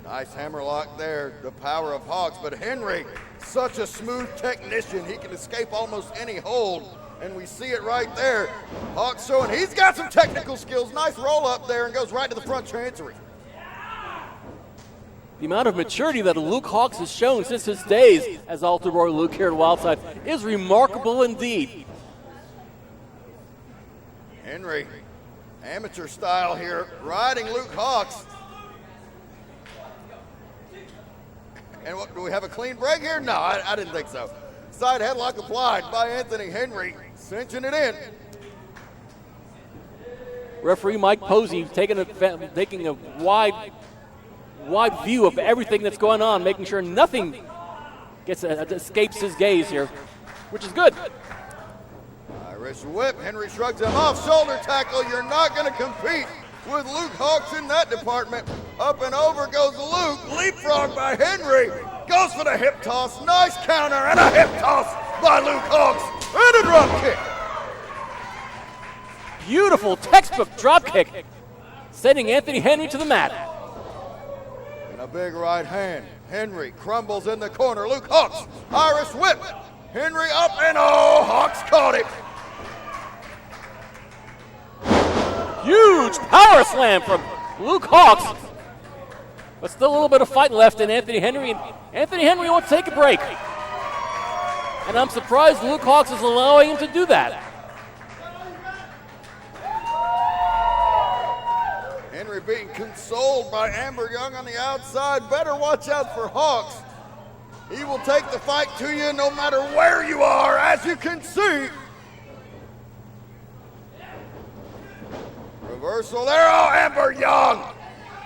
Nice hammerlock there, the power of Hawx. But Henry, such a smooth technician, he can escape almost any hold. And we see it right there. Hawx showing he's got some technical skills. Nice roll up there and goes right to the front chancery. The amount of maturity that Luke Hawx has shown since his days as Altar Boy Luke here at Wildside is remarkable indeed. Henry, amateur style here, riding Luke Hawx. And what, do we have a clean break here? No, I didn't think so. Side headlock applied by Anthony Henry, cinching it in. Referee Mike Posey taking a wide view of everything that's going on, making sure nothing escapes his gaze here, which is good. Irish whip, Henry shrugs him off, shoulder tackle. You're not going to compete with Luke Hawx in that department. Up and over goes Luke, leapfrog by Henry, goes for the hip toss, nice counter, and a hip toss by Luke Hawx, and a drop kick. Beautiful textbook drop kick, sending Anthony Henry to the mat. And a big right hand. Henry crumbles in the corner. Luke Hawx, Irish whip. Henry up and Hawx caught it. Huge power slam from Luke Hawx. But still a little bit of fight left in Anthony Henry. And Anthony Henry wants to take a break. And I'm surprised Luke Hawx is allowing him to do that. Henry being consoled by Amber Young on the outside. Better watch out for Hawx. He will take the fight to you no matter where you are, as you can see. Reversal there. Oh, Amber Young.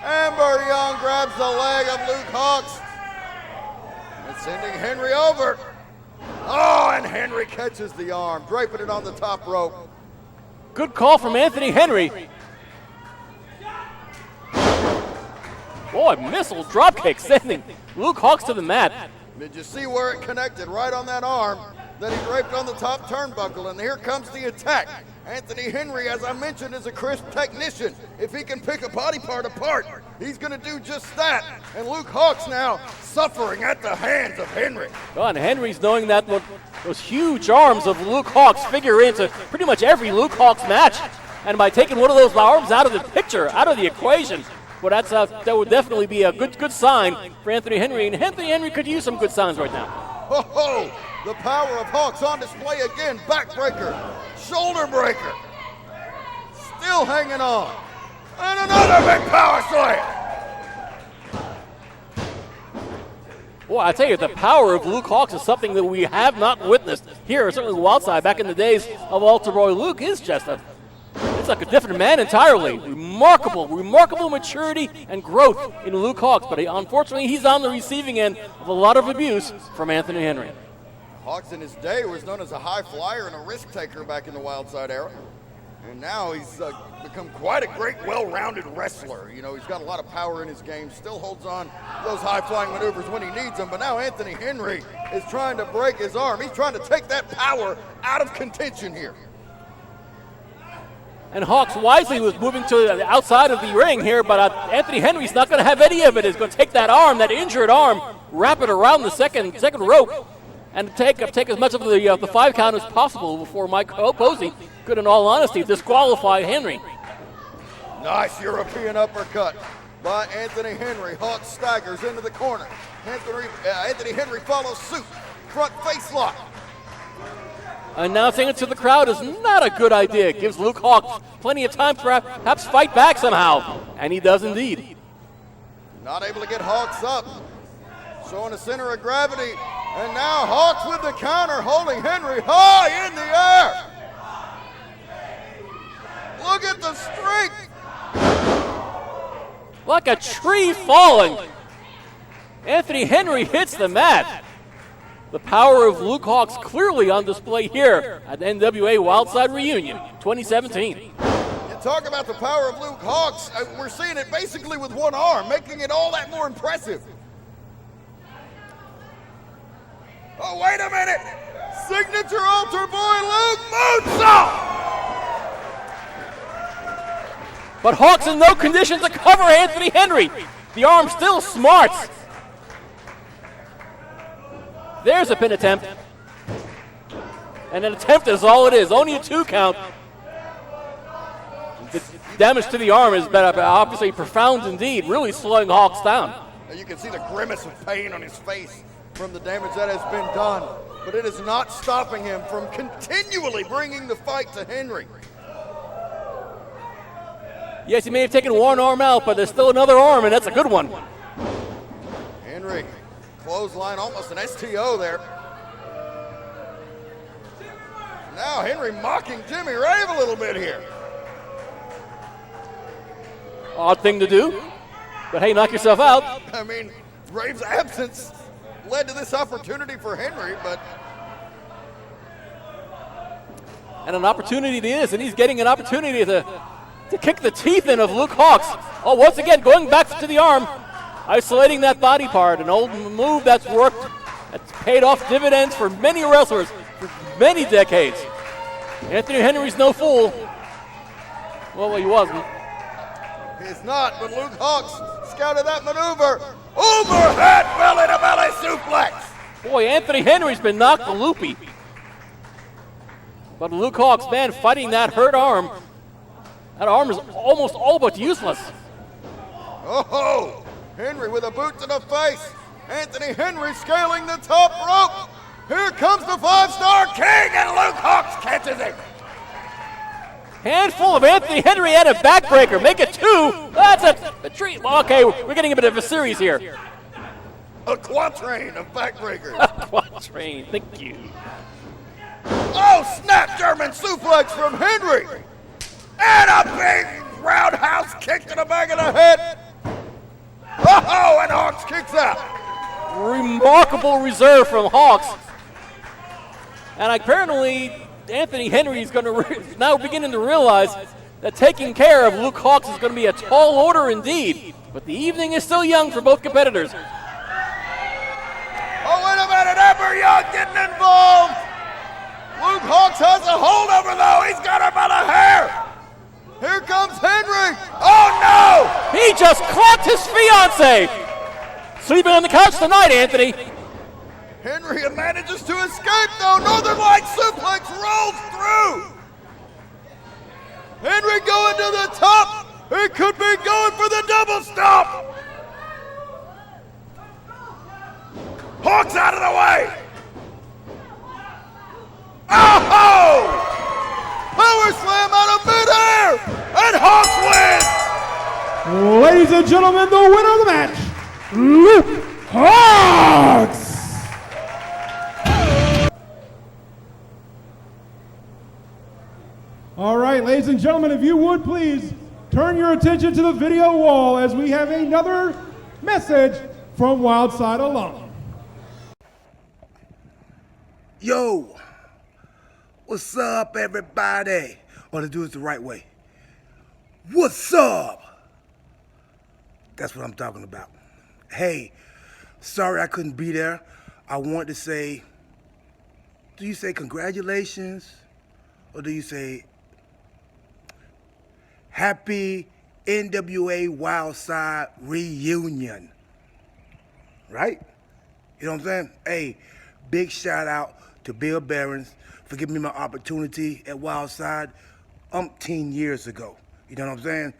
Amber Young grabs the leg of Luke Hawx and sending Henry over. Oh, and Henry catches the arm, draping it on the top rope. Good call from Anthony Henry. Boy, missile drop kick sending Luke Hawx to the mat. Did you see where it connected? Right on that arm. that he draped on the top turnbuckle, and here comes the attack. Anthony Henry, as I mentioned, is a crisp technician. If he can pick a body part apart, he's going to do just that. And Luke Hawx now suffering at the hands of Henry. Oh, and Henry's knowing that those huge arms of Luke Hawx figure into pretty much every Luke Hawx match. And by taking one of those arms out of the picture, out of the equation, well, that would definitely be a good sign for Anthony Henry. And Anthony Henry could use some good signs right now. Oh, the power of Hawx on display again. Backbreaker, shoulder breaker. Still hanging on. And another big power slam. Boy, I tell you, the power of Luke Hawx is something that we have not witnessed here, certainly Wildside. Back in the days of Alter Boy, Luke is just it's like a different man entirely. Remarkable maturity and growth in Luke Hawx, but unfortunately he's on the receiving end of a lot of abuse from Anthony Henry. Hawx in his day was known as a high flyer and a risk taker back in the Wildside era. And now he's become quite a great, well-rounded wrestler. You know, he's got a lot of power in his game, still holds on to those high-flying maneuvers when he needs them. But now Anthony Henry is trying to break his arm. He's trying to take that power out of contention here. And Hawx wisely was moving to the outside of the ring here, but Anthony Henry's not going to have any of it. He's going to take that arm, that injured arm, wrap it around the second rope, and take as much of the 5 count as possible before Mikael Posey could, in all honesty, disqualify Henry. Nice European uppercut by Anthony Henry. Hawx staggers into the corner. Anthony Henry follows suit. Front face lock. Announcing it to the crowd is not a good idea. It gives Luke Hawx plenty of time to perhaps fight back somehow. And he does indeed. Not able to get Hawx up. Showing a center of gravity. And now Hawx with the counter, holding Henry high in the air. Look at the strength. Like a tree falling. Anthony Henry hits the mat. The power of Luke Hawx clearly on display here at the NWA Wildside Reunion 2017. You talk about the power of Luke Hawx. We're seeing it basically with one arm, making it all that more impressive. Oh, wait a minute. Signature Alter Boy Luke moonsault. But Hawx in no condition to cover Anthony Henry. The arm still smarts. There's a pin attempt. And an attempt is all it is. Only a 2 count. The damage to the arm is obviously profound indeed, really slowing Hawx down. You can see the grimace of pain on his face from the damage that has been done. But it is not stopping him from continually bringing the fight to Henry. Yes, he may have taken one arm out, but there's still another arm, and that's a good one. Henry, clothesline, almost an STO there. Now Henry mocking Jimmy Rave a little bit here. Odd thing to do, but hey, knock yourself out. I mean, Rave's absence led to this opportunity for Henry, but... And an opportunity it is, and he's getting an opportunity to kick the teeth in of Luke Hawx. Oh, once again, going back to the arm, isolating that body part, an old move that's worked, that's paid off dividends for many wrestlers for many decades. Anthony Henry's no fool. Well, he wasn't. He's not, but Luke Hawx scouted that maneuver. Overhead belly-to-belly suplex. Boy, Anthony Henry's been knocked loopy. But Luke Hawx, man, fighting that hurt arm. That arm is almost all but useless. Oh, Henry with a boot to the face. Anthony Henry scaling the top rope. Here comes the 5-star king, and Luke Hawx catches him. Handful of Anthony Henry and a backbreaker. Make it 2. That's a treat. Okay, we're getting a bit of a series here. A quatrain of backbreakers. A quatrain, thank you. Oh, snap German suplex from Henry. And a big roundhouse kick to the back of the head. Oh, and Hawx kicks out. Remarkable reserve from Hawx. And apparently, Anthony Henry is going to now beginning to realize that taking care of Luke Hawx is going to be a tall order indeed. But the evening is still young for both competitors. Oh, wait a minute. Amber Young getting involved. Hawx has a holdover though. He's got her by the hair. Here comes Henry. Oh no! He just clocked his fiance. Sleeping on the couch tonight, Anthony. Henry manages to escape though. Northern Light suplex rolls through. Henry going to the top. He could be going for the double stomp. Hawx out of the way. Oh! Power slam out of midair, and Hawx wins. Ladies and gentlemen, the winner of the match, Luke Hawx. All right, ladies and gentlemen, if you would please turn your attention to the video wall as we have another message from Wildside alum. Yo, what's up, everybody? Oh, to do it the right way. What's up? That's what I'm talking about. Hey, sorry I couldn't be there. I wanted to say, do you say congratulations? Or do you say happy NWA Wildside Reunion? Right? You know what I'm saying? Hey, big shout out to Bill Behrens for giving me my opportunity at Wildside umpteen years ago. You know what I'm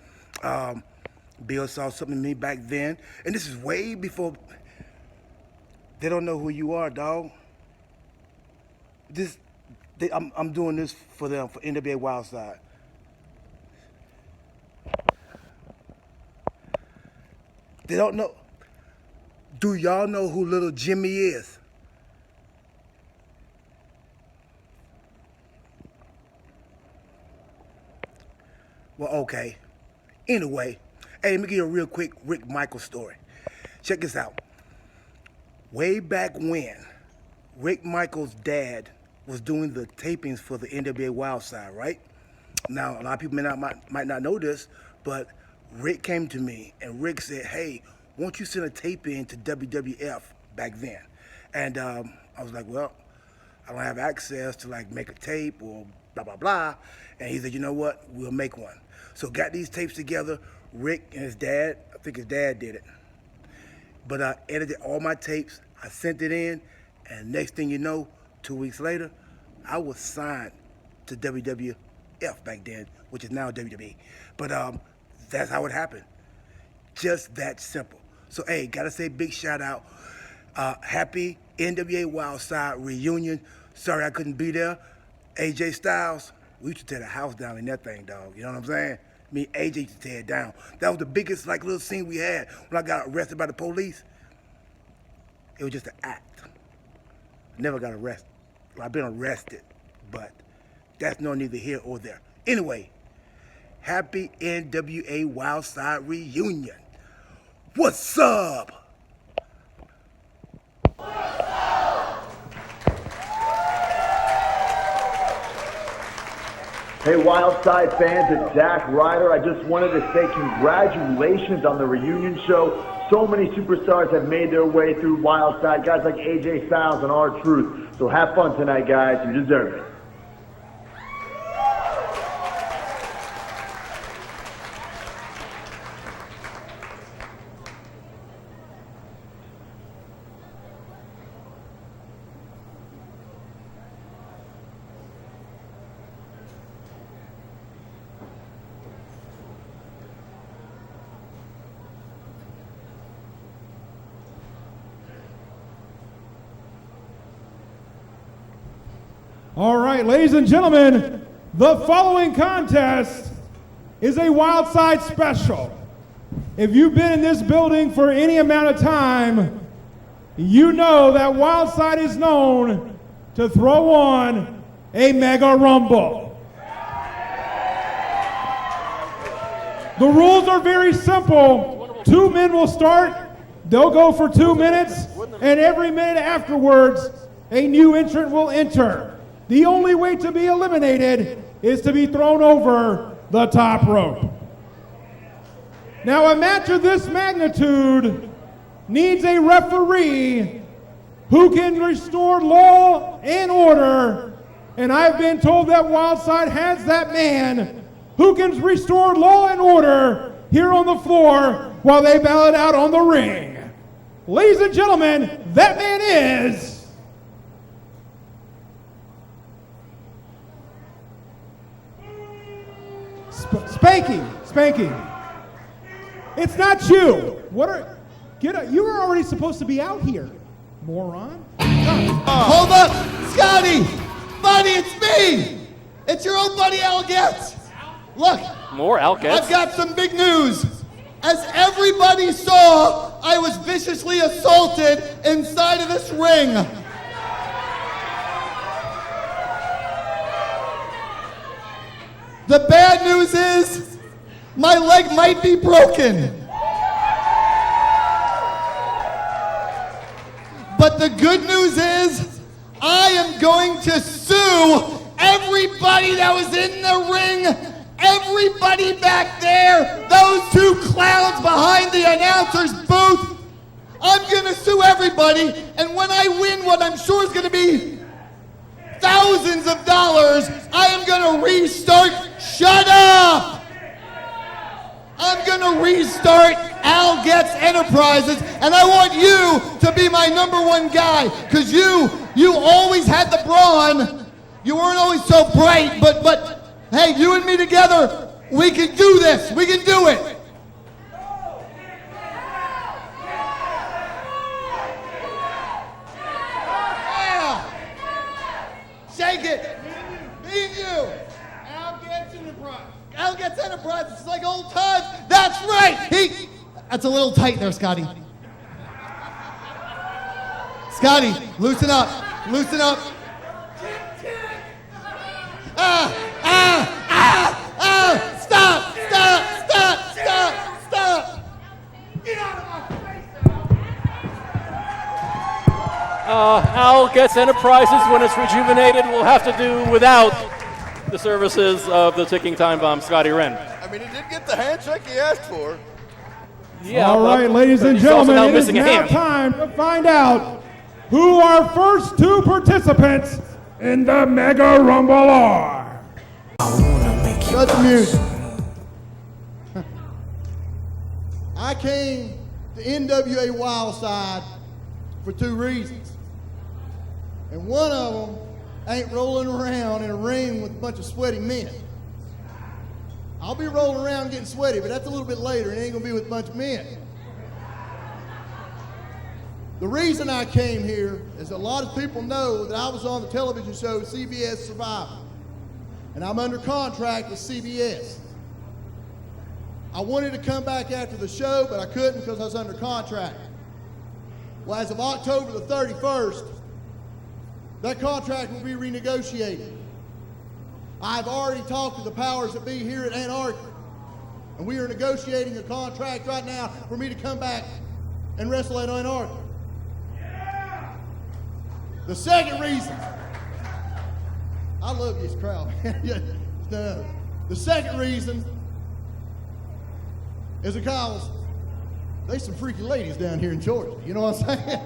saying? Bill saw something in me back then, and this is way before. They don't know who you are, dog. I'm doing this for them, for NWA Wildside. They don't know. Do y'all know who Little Jimmy is? Well, okay. Anyway, hey, let me give you a real quick Rick Michael story. Check this out. Way back when, Rick Michael's dad was doing the tapings for the NWA Wildside, right? Now, a lot of people might not know this, but Rick came to me and Rick said, hey, won't you send a tape in to WWF back then? And I was like, well, I don't have access to like make a tape or blah, blah, blah. And he said, you know what, we'll make one. So got these tapes together, Rick and his dad, I think his dad did it. But I edited all my tapes, I sent it in, and next thing you know, 2 weeks later, I was signed to WWF back then, which is now WWE. But that's how it happened. Just that simple. So hey, gotta say big shout out. Happy NWA Wildside Reunion. Sorry I couldn't be there. AJ Styles, we used to tear the house down in that thing, dog. You know what I'm saying? Me and AJ used to tear it down. That was the biggest like little scene we had when I got arrested by the police. It was just an act. Never got arrested. Well, I've been arrested, but that's no neither here or there. Anyway, happy NWA Wildside Reunion. What's up? Hey, Wildside fans, it's Zach Ryder. I just wanted to say congratulations on the reunion show. So many superstars have made their way through Wildside, guys like AJ Styles and R-Truth. So have fun tonight, guys. You deserve it. All right, ladies and gentlemen, the following contest is a Wildside special. If you've been in this building for any amount of time, you know that Wildside is known to throw on a Mega Rumble. The rules are very simple. 2 men will start, they'll go for 2 minutes, and every minute afterwards, a new entrant will enter. The only way to be eliminated is to be thrown over the top rope. Now, a match of this magnitude needs a referee who can restore law and order And I've been told that Wildside has that man who can restore law and order here on the floor while they battle it out on the ring. Ladies and gentlemen, that man is... Spanky. It's not you. You were already supposed to be out here, moron. Hold up, Scotty! Buddy, it's me! It's your old buddy Al Getz. Look, more Al Getz. I've got some big news. As everybody saw, I was viciously assaulted inside of this ring. The bad news is, my leg might be broken. But the good news is, I am going to sue everybody that was in the ring, everybody back there, those two clowns behind the announcer's booth. I'm gonna sue everybody, and when I win what I'm sure is gonna be thousands of dollars, I am gonna restart, shut up! I'm gonna restart Al Getz Enterprises, and I want you to be my #1 guy, because you always had the brawn. You weren't always so bright, but hey, you and me together, we can do this. We can do it. Yeah. Shake it. Me and you. Al Getz Enterprise. Al Getz Enterprise. It's like old times. That's right. That's a little tight there, Scotty. Scotty, loosen up. Loosen up. Stop! Get out of my face! Al Getz Enterprises, when it's rejuvenated, will have to do without the services of the ticking time bomb, Scotty Wren. I mean, he did get the handshake he asked for. Yeah, all right, ladies and gentlemen, it is now time to find out who our first two participants in the Mega Rumble are. Cut the music. I came to NWA Wildside for 2 reasons. And one of them ain't rolling around in a ring with a bunch of sweaty men. I'll be rolling around getting sweaty, but that's a little bit later. It ain't gonna be with a bunch of men. The reason I came here is a lot of people know that I was on the television show CBS Survivor. And I'm under contract with CBS. I wanted to come back after the show, but I couldn't because I was under contract. Well, as of October the 31st, that contract will be renegotiated. I've already talked to the powers that be here at Anarchy, and we are negotiating a contract right now for me to come back and wrestle at Anarchy. Yeah! The second reason, I love this crowd. No. The second reason is because there's some freaky ladies down here in Georgia. You know what I'm saying?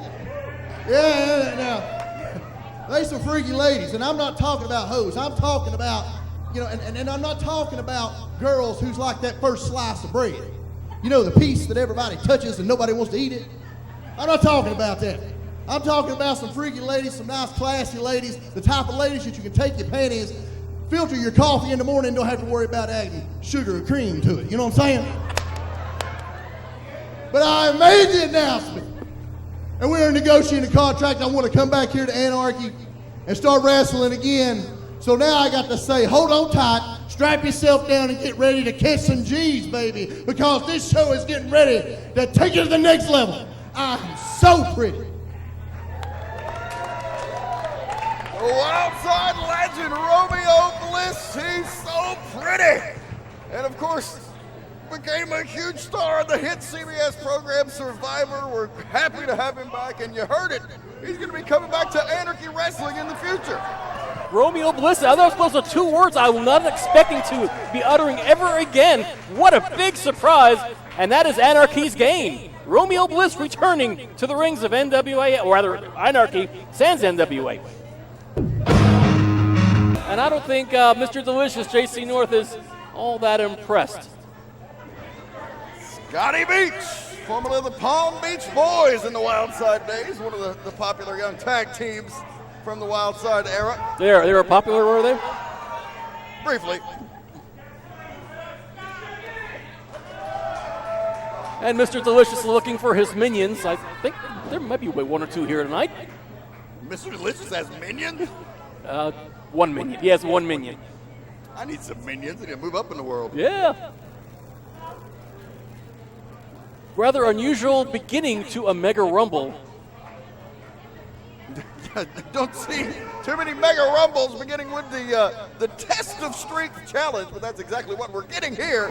Yeah. There's some freaky ladies, and I'm not talking about hoes. I'm talking about, and I'm not talking about girls who's like that first slice of bread. You know, the piece that everybody touches and nobody wants to eat it. I'm not talking about that. I'm talking about some freaky ladies, some nice classy ladies, the type of ladies that you can take your panties, filter your coffee in the morning, and don't have to worry about adding sugar or cream to it. You know what I'm saying? But I made the announcement, and we're negotiating a contract. I want to come back here to Anarchy and start wrestling again. So now I got to say, hold on tight, strap yourself down, and get ready to catch some G's, baby, because this show is getting ready to take it to the next level. I'm so pretty. The Wildside legend, Romero Bliss, he's so pretty. And of course, became a huge star on the hit CBS program Survivor. We're happy to have him back, and you heard it. He's going to be coming back to Anarchy Wrestling in the future. Romero Bliss, those are 2 words I was not expecting to be uttering ever again. What a big surprise, and that is Anarchy's gain. Romero Bliss returning to the rings of NWA, or rather Anarchy sans NWA. And I don't think Mr. Delicious, JC North, is all that impressed. Scotty Beach, formerly the Palm Beach Boys in the Wildside days, one of the popular young tag teams from the Wildside era. They were popular, were they? Briefly. And Mr. Delicious is looking for his minions. I think there might be one or two here tonight. Mr. Delicious has minions? One minion. He has one minion. I need some minions. I need to move up in the world. Yeah. Rather unusual beginning to a Mega Rumble. Don't see too many Mega Rumbles beginning with the Test of Strength challenge, but that's exactly what we're getting here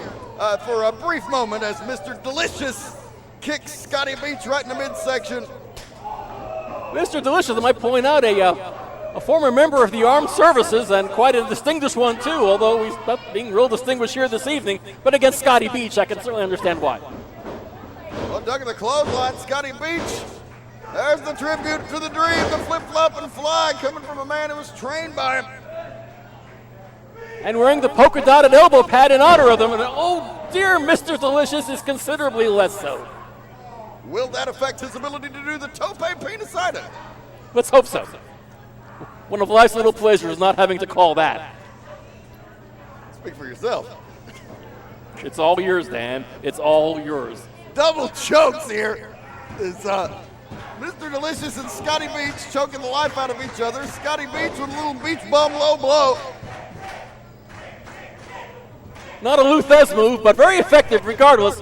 for a brief moment as Mr. Delicious kicks Scotty Beach right in the midsection. Mr. Delicious, I might point out, a former member of the Armed Services, and quite a distinguished one too, although he's not being real distinguished here this evening, but against Scotty Beach, I can certainly understand why. Well, ducking the clothesline, Scotty Beach. There's the tribute to the dream, the flip-flop and fly, coming from a man who was trained by him. And wearing the polka-dotted elbow pad in honor of them, and oh dear, Mr. Delicious is considerably less so. Will that affect his ability to do the tope penisida? Let's hope so. One of life's little pleasures, not having to call that. Speak for yourself. It's all yours, Dan. It's all yours. Double chokes here. Is Mr. Delicious and Scotty Beach choking the life out of each other. Scotty Beach with a little beach bum low blow. Not a Luthez move, but very effective regardless.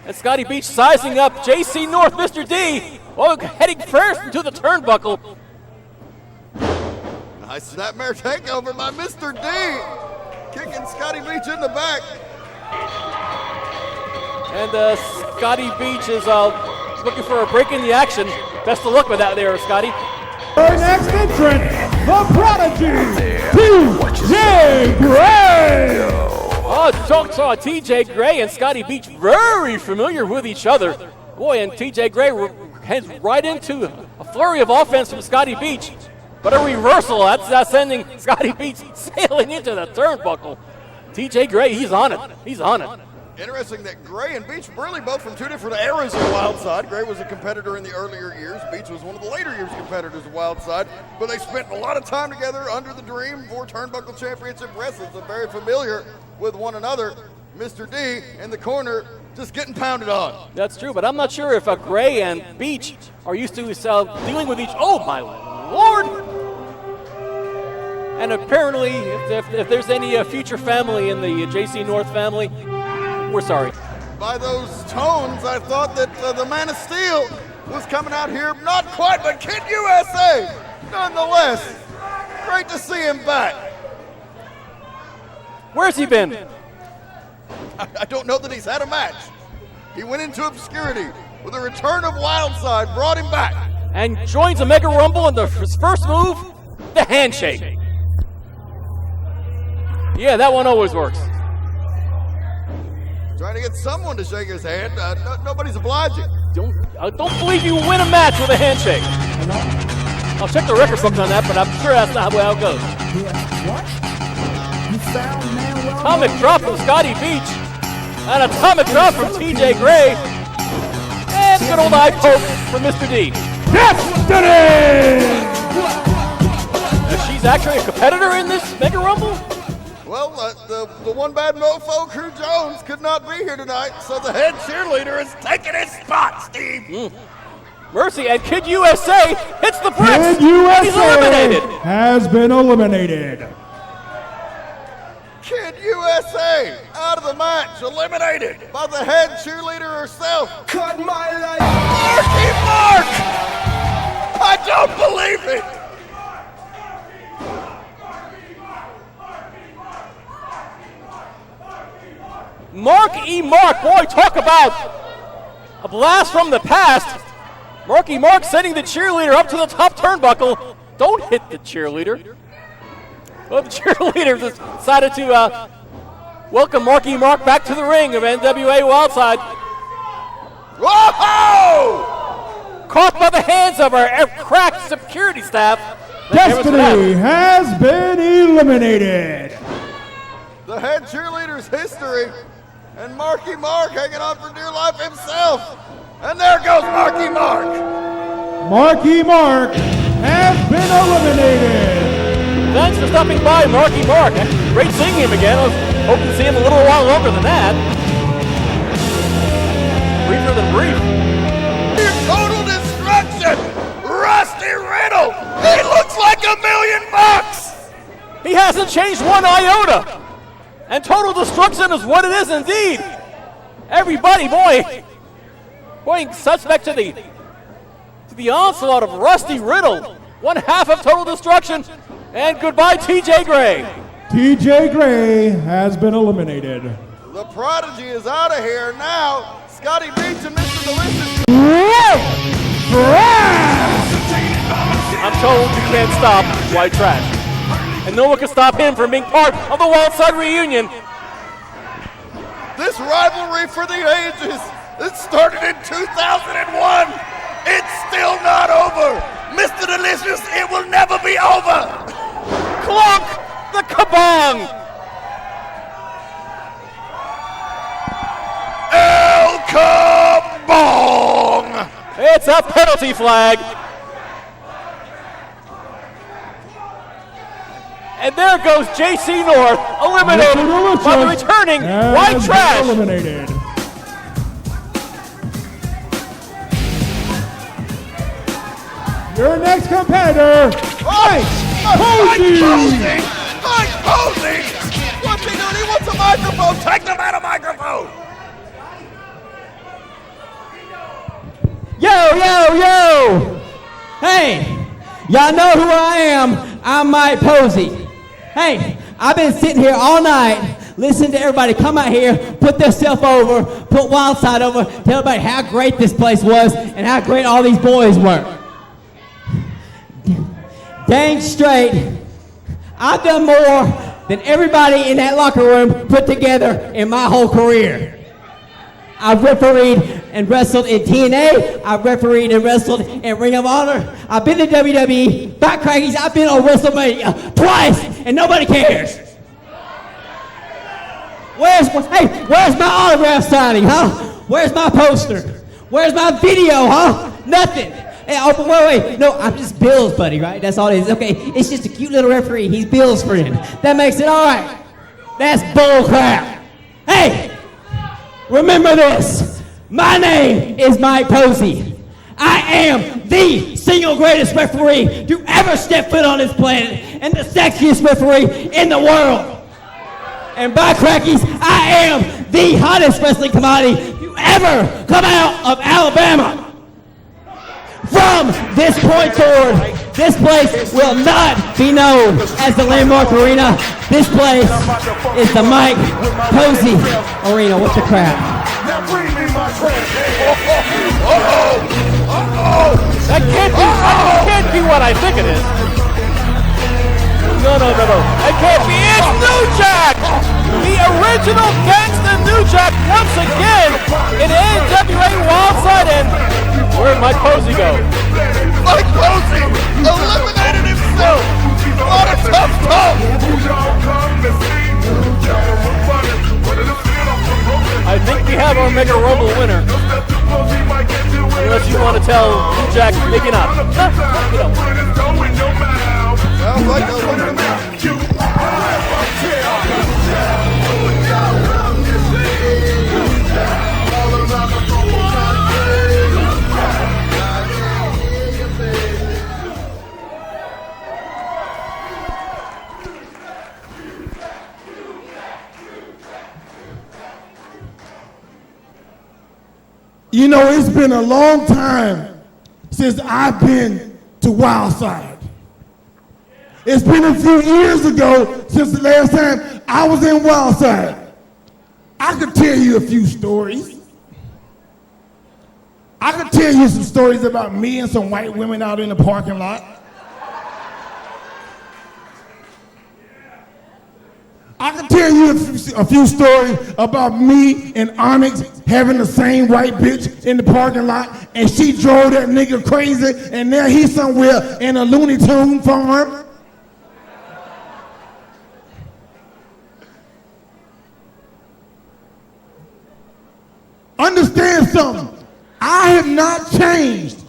And Scotty Beach sizing up JC North, Mr. D, heading first into the turnbuckle. Nice snapmare takeover by Mr. D. Kicking Scotty Beach in the back. And Scotty Beach is looking for a break in the action. Best of luck with that there, Scotty. Our next entrant, the Prodigy, TJ Gray. Oh, saw TJ Gray and Scotty Beach very familiar with each other. Boy, and TJ Gray heads right into a flurry of offense from Scotty Beach. But a reversal, that's sending Scotty Beach sailing into the turnbuckle. TJ Gray, he's on it. He's on it. Interesting that Gray and Beach really both from two different eras of Wildside. Gray was a competitor in the earlier years. Beach was one of the later years competitors of Wildside. But they spent a lot of time together under the dream for Turnbuckle Championship wrestling. So very familiar with one another. Mr. D in the corner just getting pounded on. That's true, but I'm not sure if Gray and Beach are used to dealing with each. Oh, my Lord! And apparently, if there's any future family in the JC North family, we're sorry. By those tones, I thought that the Man of Steel was coming out here. Not quite, but Kid USA, nonetheless. Great to see him back. Where's he been? I don't know that he's had a match. He went into obscurity with a return of Wildside, brought him back. And joins a Mega Rumble, and his first move, the handshake. Yeah, that one always works. Trying to get someone to shake his hand. Nobody's obliging. I don't believe you win a match with a handshake. I'll check the record books on that, but I'm sure that's not how it goes. What? You found man well. Atomic drop from Scotty Beach. An atomic drop from TJ Gray. And good old eye poke from Mr. D. Destiny! She's actually a competitor in this Mega Rumble? Well, the one bad mofo, Crew Jones, could not be here tonight, so the head cheerleader is taking his spot, Steve. Mercy, and Kid USA hits the bricks. Kid USA He's eliminated. has been eliminated. Kid USA out of the match, eliminated by the head cheerleader herself. Cut my life. Marky Mark! I don't believe it. Mark E. Mark, boy, talk about a blast from the past. Marky Mark sending the cheerleader up to the top turnbuckle. Don't hit the cheerleader. Well, the cheerleader decided to welcome Marky Mark back to the ring of NWA Wildside. Whoa! Caught by the hands of our cracked security staff. Destiny has been eliminated. The head cheerleader's history, and Marky Mark hanging on for dear life himself. And there goes Marky Mark. Marky Mark has been eliminated. Thanks for stopping by, Marky Mark. Great seeing him again. I was hoping to see him a little while longer than that. Briefer than brief. Total destruction! Rusty Riddle! He looks like $1,000,000! He hasn't changed one iota. And total destruction is what it is indeed. Everybody, boy, suspect to the onslaught of Rusty Riddle. One half of total destruction. And goodbye, TJ Gray. TJ Gray has been eliminated. The Prodigy is out of here now. Scotty Beach and Mr. Delicious. I'm told you can't stop White Trash. And no one can stop him from being part of the Wildside Reunion. This rivalry for the ages, it started in 2001. It's still not over. Mr. Delicious, it will never be over. Clunk the kabong. El kabong. It's a penalty flag. And there goes JC North, eliminated by the returning White Trash. Eliminated. Your next competitor, Mike Posey. Mike Posey! What's he doing? He wants a microphone. Take the man a microphone. Yo, yo, yo! Hey, y'all know who I am. I'm Mike Posey. Hey, I've been sitting here all night listening to everybody come out here, put themselves over, put Wildside over, tell everybody how great this place was and how great all these boys were. Dang straight, I've done more than everybody in that locker room put together in my whole career. I've refereed and wrestled in TNA. I've refereed and wrestled in Ring of Honor. I've been to WWE, Back Crackies. I've been on WrestleMania twice, and nobody cares. Where's my autograph signing, huh? Where's my poster? Where's my video, huh? Nothing. Hey, oh, wait. No, I'm just Bill's buddy, right? That's all it is. Okay, it's just a cute little referee. He's Bill's friend. That makes it all right. That's bull crap. Hey! Remember this, my name is Mike Posey. I am the single greatest referee to ever step foot on this planet and the sexiest referee in the world. And by crackies, I am the hottest wrestling commodity to ever come out of Alabama. From this point forward, this place will not be known as the Landmark Arena. This place is the Mike Posey Arena. What the crap? That can't be what I think it is. No. That can't be. It's New Jack! The original Gangsta New Jack once again in NWA Wildside. And where'd Mike Posey go? Mike Posey eliminated himself. What a tough talk. I think we have our Mega Rumble winner. Unless you want to tell New Jack, maybe not. You know. Sounds like a winner to me. You know, it's been a long time since I've been to Wildside. It's been a few years ago since the last time I was in Wildside. I could tell you a few stories. I could tell you some stories about me and some white women out in the parking lot. I can tell you a few stories about me and Onyx having the same white bitch in the parking lot, and she drove that nigga crazy, and now he's somewhere in a Looney Tune farm. Understand something. I have not changed.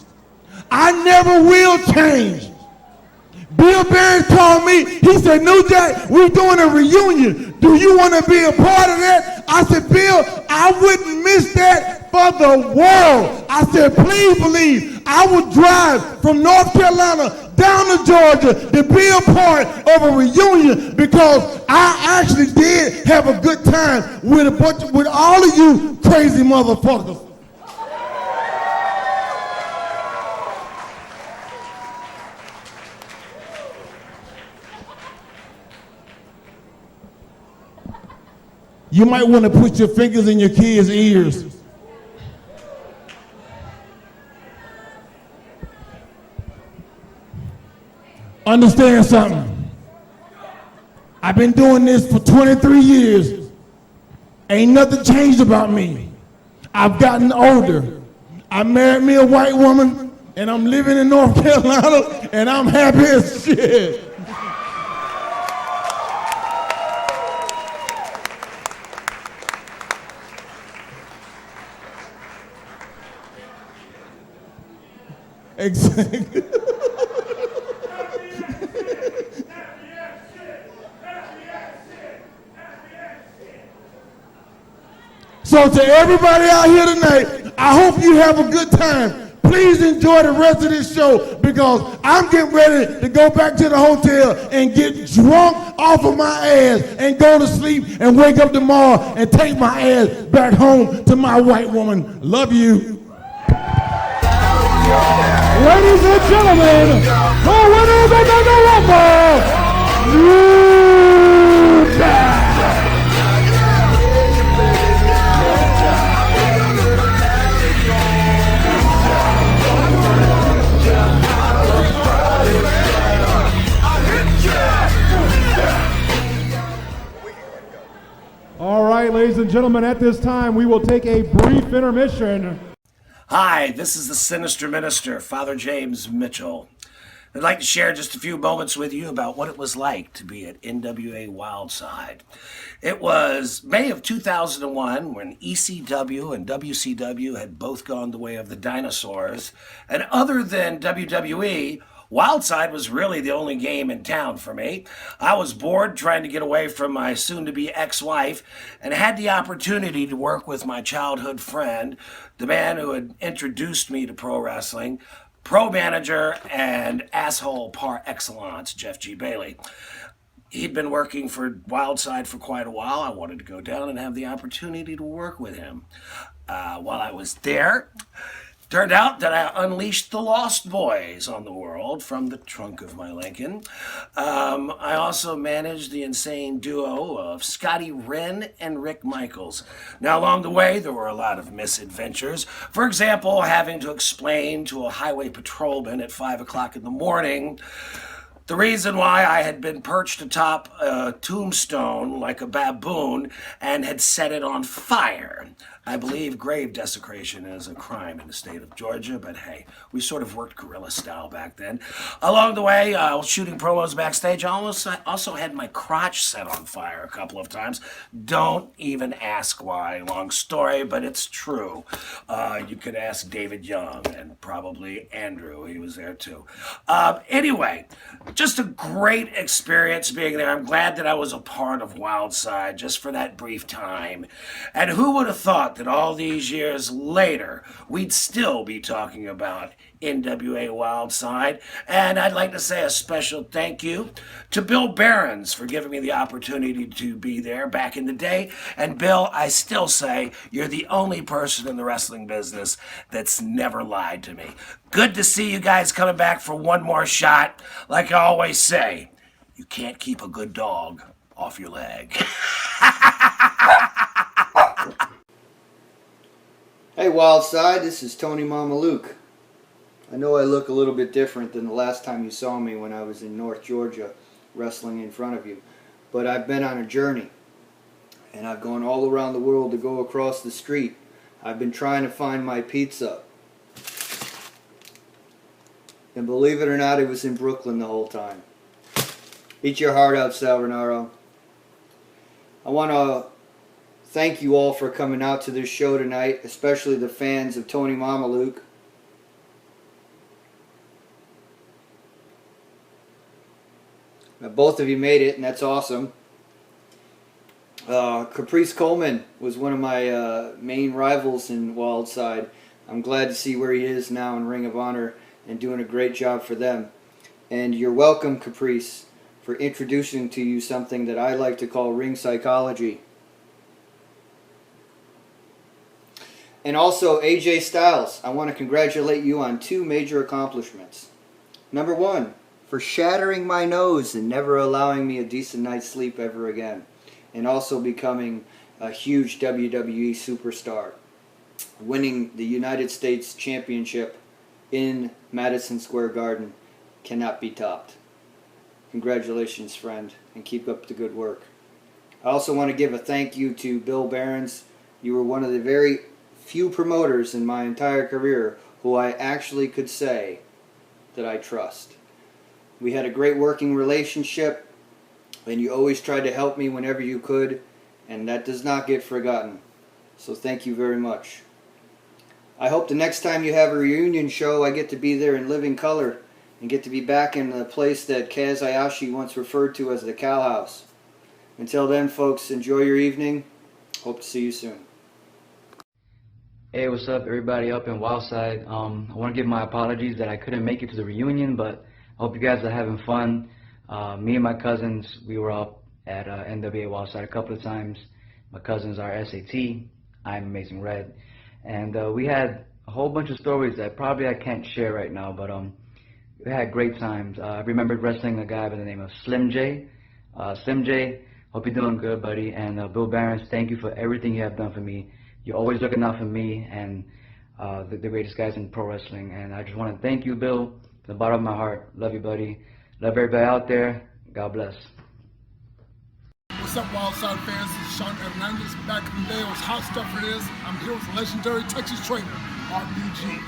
I never will change. Bill Barron called me. He said, New Jack, we're doing a reunion. Do you want to be a part of that? I said, Bill, I wouldn't miss that for the world. I said, please believe I would drive from North Carolina down to Georgia to be a part of a reunion because I actually did have a good time with all of you crazy motherfuckers. You might want to put your fingers in your kids' ears. Understand something. I've been doing this for 23 years. Ain't nothing changed about me. I've gotten older. I married me a white woman, and I'm living in North Carolina, and I'm happy as shit. Exactly. So to everybody out here tonight, I hope you have a good time. Please enjoy the rest of this show because I'm getting ready to go back to the hotel and get drunk off of my ass and go to sleep and wake up tomorrow and take my ass back home to my white woman. Love you. Ladies and gentlemen, the winner of the Rumble, Judas! All right, ladies and gentlemen, at this time, we will take a brief intermission. Hi, this is the Sinister Minister, Father James Mitchell. I'd like to share just a few moments with you about what it was like to be at NWA Wildside. It was May of 2001 when ECW and WCW had both gone the way of the dinosaurs, and other than WWE, Wildside was really the only game in town for me. I was bored trying to get away from my soon-to-be ex-wife and had the opportunity to work with my childhood friend, the man who had introduced me to pro wrestling, pro manager, and asshole par excellence, Jeff G. Bailey. He'd been working for Wildside for quite a while. I wanted to go down and have the opportunity to work with him. While I was there, turned out that I unleashed the Lost Boys on the world from the trunk of my Lincoln. I also managed the insane duo of Scotty Wren and Rick Michaels. Now, along the way, there were a lot of misadventures. For example, having to explain to a highway patrolman at 5 o'clock in the morning the reason why I had been perched atop a tombstone like a baboon and had set it on fire. I believe grave desecration is a crime in the state of Georgia, but hey, we sort of worked guerrilla style back then. Along the way, shooting promos backstage, I also had my crotch set on fire a couple of times. Don't even ask why. Long story, but it's true. You could ask David Young and probably Andrew. He was there too. Anyway, just a great experience being there. I'm glad that I was a part of Wildside just for that brief time. And who would have thought that all these years later, we'd still be talking about NWA Wildside. And I'd like to say a special thank you to Bill Behrens for giving me the opportunity to be there back in the day. And Bill, I still say you're the only person in the wrestling business that's never lied to me. Good to see you guys coming back for one more shot. Like I always say, you can't keep a good dog off your leg. Hey Wildside, this is Tony Mamaluke. I know I look a little bit different than the last time you saw me when I was in North Georgia wrestling in front of you. but I've been on a journey. And I've gone all around the world to go across the street. I've been trying to find my pizza. And believe it or not, it was in Brooklyn the whole time. Eat your heart out, Sal Rinauro. I want to thank you all for coming out to this show tonight, especially the fans of Tony Mamaluke. Both of you made it, and that's awesome. Caprice Coleman was one of my main rivals in Wildside. I'm glad to see where he is now in Ring of Honor and doing a great job for them. And you're welcome, Caprice, for introducing to you something that I like to call ring psychology. And also, AJ Styles, I want to congratulate you on 2 major accomplishments. Number 1, for shattering my nose and never allowing me a decent night's sleep ever again. And also becoming a huge WWE superstar. Winning the United States Championship in Madison Square Garden cannot be topped. Congratulations, friend, and keep up the good work. I also want to give a thank you to Bill Behrens. You were one of the very few promoters in my entire career who I actually could say that I trust. We had a great working relationship, and you always tried to help me whenever you could, and that does not get forgotten. So thank you very much. I hope the next time you have a reunion show, I get to be there in living color and get to be back in the place that Kaz Ayashi once referred to as the Cow House. Until then, folks, enjoy your evening. Hope to see you soon. Hey, what's up, everybody up in Wildside? I want to give my apologies that I couldn't make it to the reunion, but I hope you guys are having fun. Me and my cousins, we were up at NWA Wildside a couple of times. My cousins are SAT, I'm Amazing Red, and we had a whole bunch of stories that probably I can't share right now, but we had great times. I remembered wrestling a guy by the name of Slim J. Slim J, hope you're doing good, buddy, and Bill Behrens, thank you for everything you have done for me. You're always looking out for me and the greatest guys in pro wrestling, and I just want to thank you, Bill, from the bottom of my heart. Love you, buddy. Love everybody out there. God bless. What's up, Wildside fans? This is Sean Hernandez. Back in the day, it was Hotstuff it is. I'm here with the legendary Texas trainer, RBG.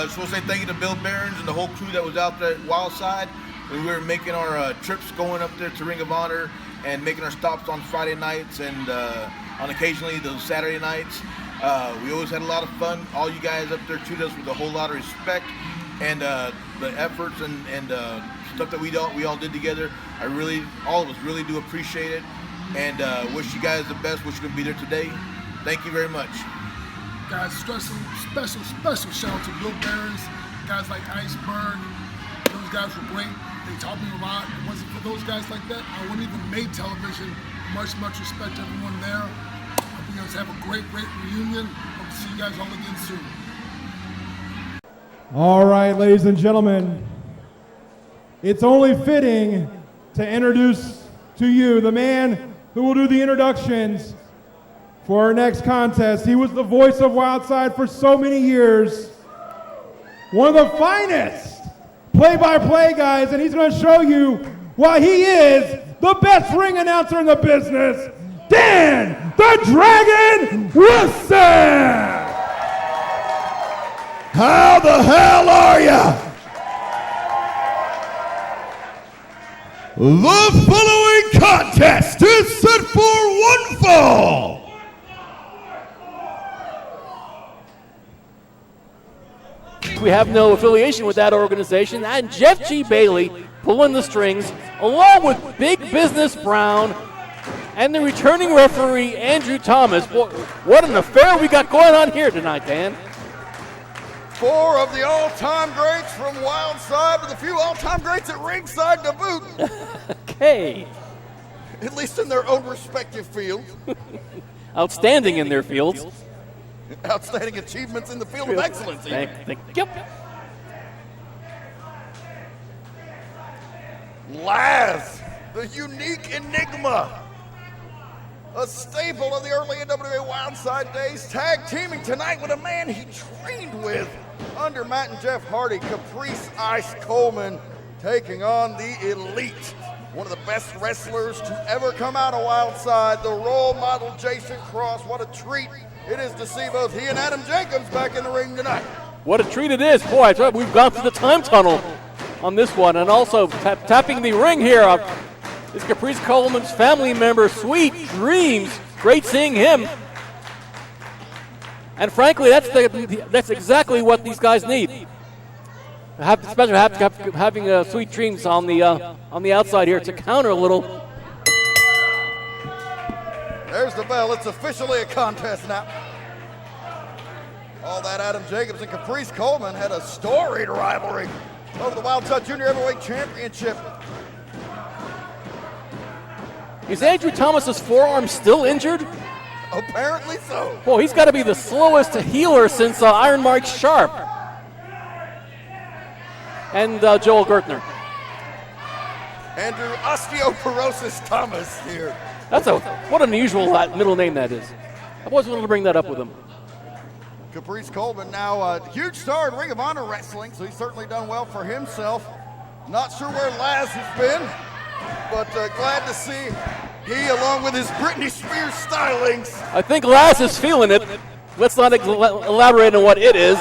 Just want to say thank you to Bill Behrens and the whole crew that was out there at Wildside when we were making our trips going up there to Ring of Honor and making our stops on Friday nights and on occasionally those Saturday nights. We always had a lot of fun. All you guys up there treated us with a whole lot of respect, and the efforts and stuff that we all did together, all of us really do appreciate it, and wish you guys the best. Wish you could be there today. Thank you very much. Guys, special shout out to Bill Behrens, guys like Iceberg. Those guys were great. They taught me a lot. If it wasn't for those guys like that, I wouldn't even make television. Much respect to everyone there. Hope you guys have a great reunion. Hope to see you guys all again soon. All right, ladies and gentlemen, it's only fitting to introduce to you the man who will do the introductions for our next contest. He was the voice of Wildside for so many years. One of the finest play-by-play guys, and he's going to show you why he is the best ring announcer in the business, Dan the Dragon Wilson! How the hell are ya? The following contest is set for one fall. We have no affiliation with that organization, and Jeff G. Bailey pulling the strings, along with Big Business Brown and the returning referee, Andrew Thomas. What an affair we got going on here tonight, Dan. 4 of the all-time greats from Wildside with a few all-time greats at ringside to boot. Okay. At least in their own respective fields. Outstanding in their fields. Outstanding achievements in the field of excellence. Thank you. Lazz, the unique enigma. A staple of the early NWA Wildside days, tag teaming tonight with a man he trained with under Matt and Jeff Hardy, Caprice Ice Coleman, taking on the elite one of the best wrestlers to ever come out of Wildside, the role model Jason Cross. What a treat it is to see both he and Adam Jacobs back in the ring tonight. What a treat it is. Boy, that's right. We've gone through the time tunnel on this one. And also tapping the ring here is Caprice Coleman's family member, Sweet Dreams. Great seeing him. And frankly, that's exactly what these guys need. Especially having Sweet Dreams on the outside here to counter a little. There's the bell. It's officially a contest now. All that Adam Jacobs and Caprice Coleman had a storied rivalry over the Wildside Junior Heavyweight Championship. Is Andrew Thomas's forearm still injured? Apparently so. Boy, he's got to be the slowest healer since Iron Mike Sharp and Joel Gertner. Andrew Osteoporosis Thomas here. What an unusual middle name that is. I always wanted to bring that up with him. Caprice Coleman now a huge star in Ring of Honor wrestling, so he's certainly done well for himself. Not sure where Lazz has been, but glad to see he, along with his Britney Spears stylings. I think Lazz is feeling it. Let's not elaborate on what it is.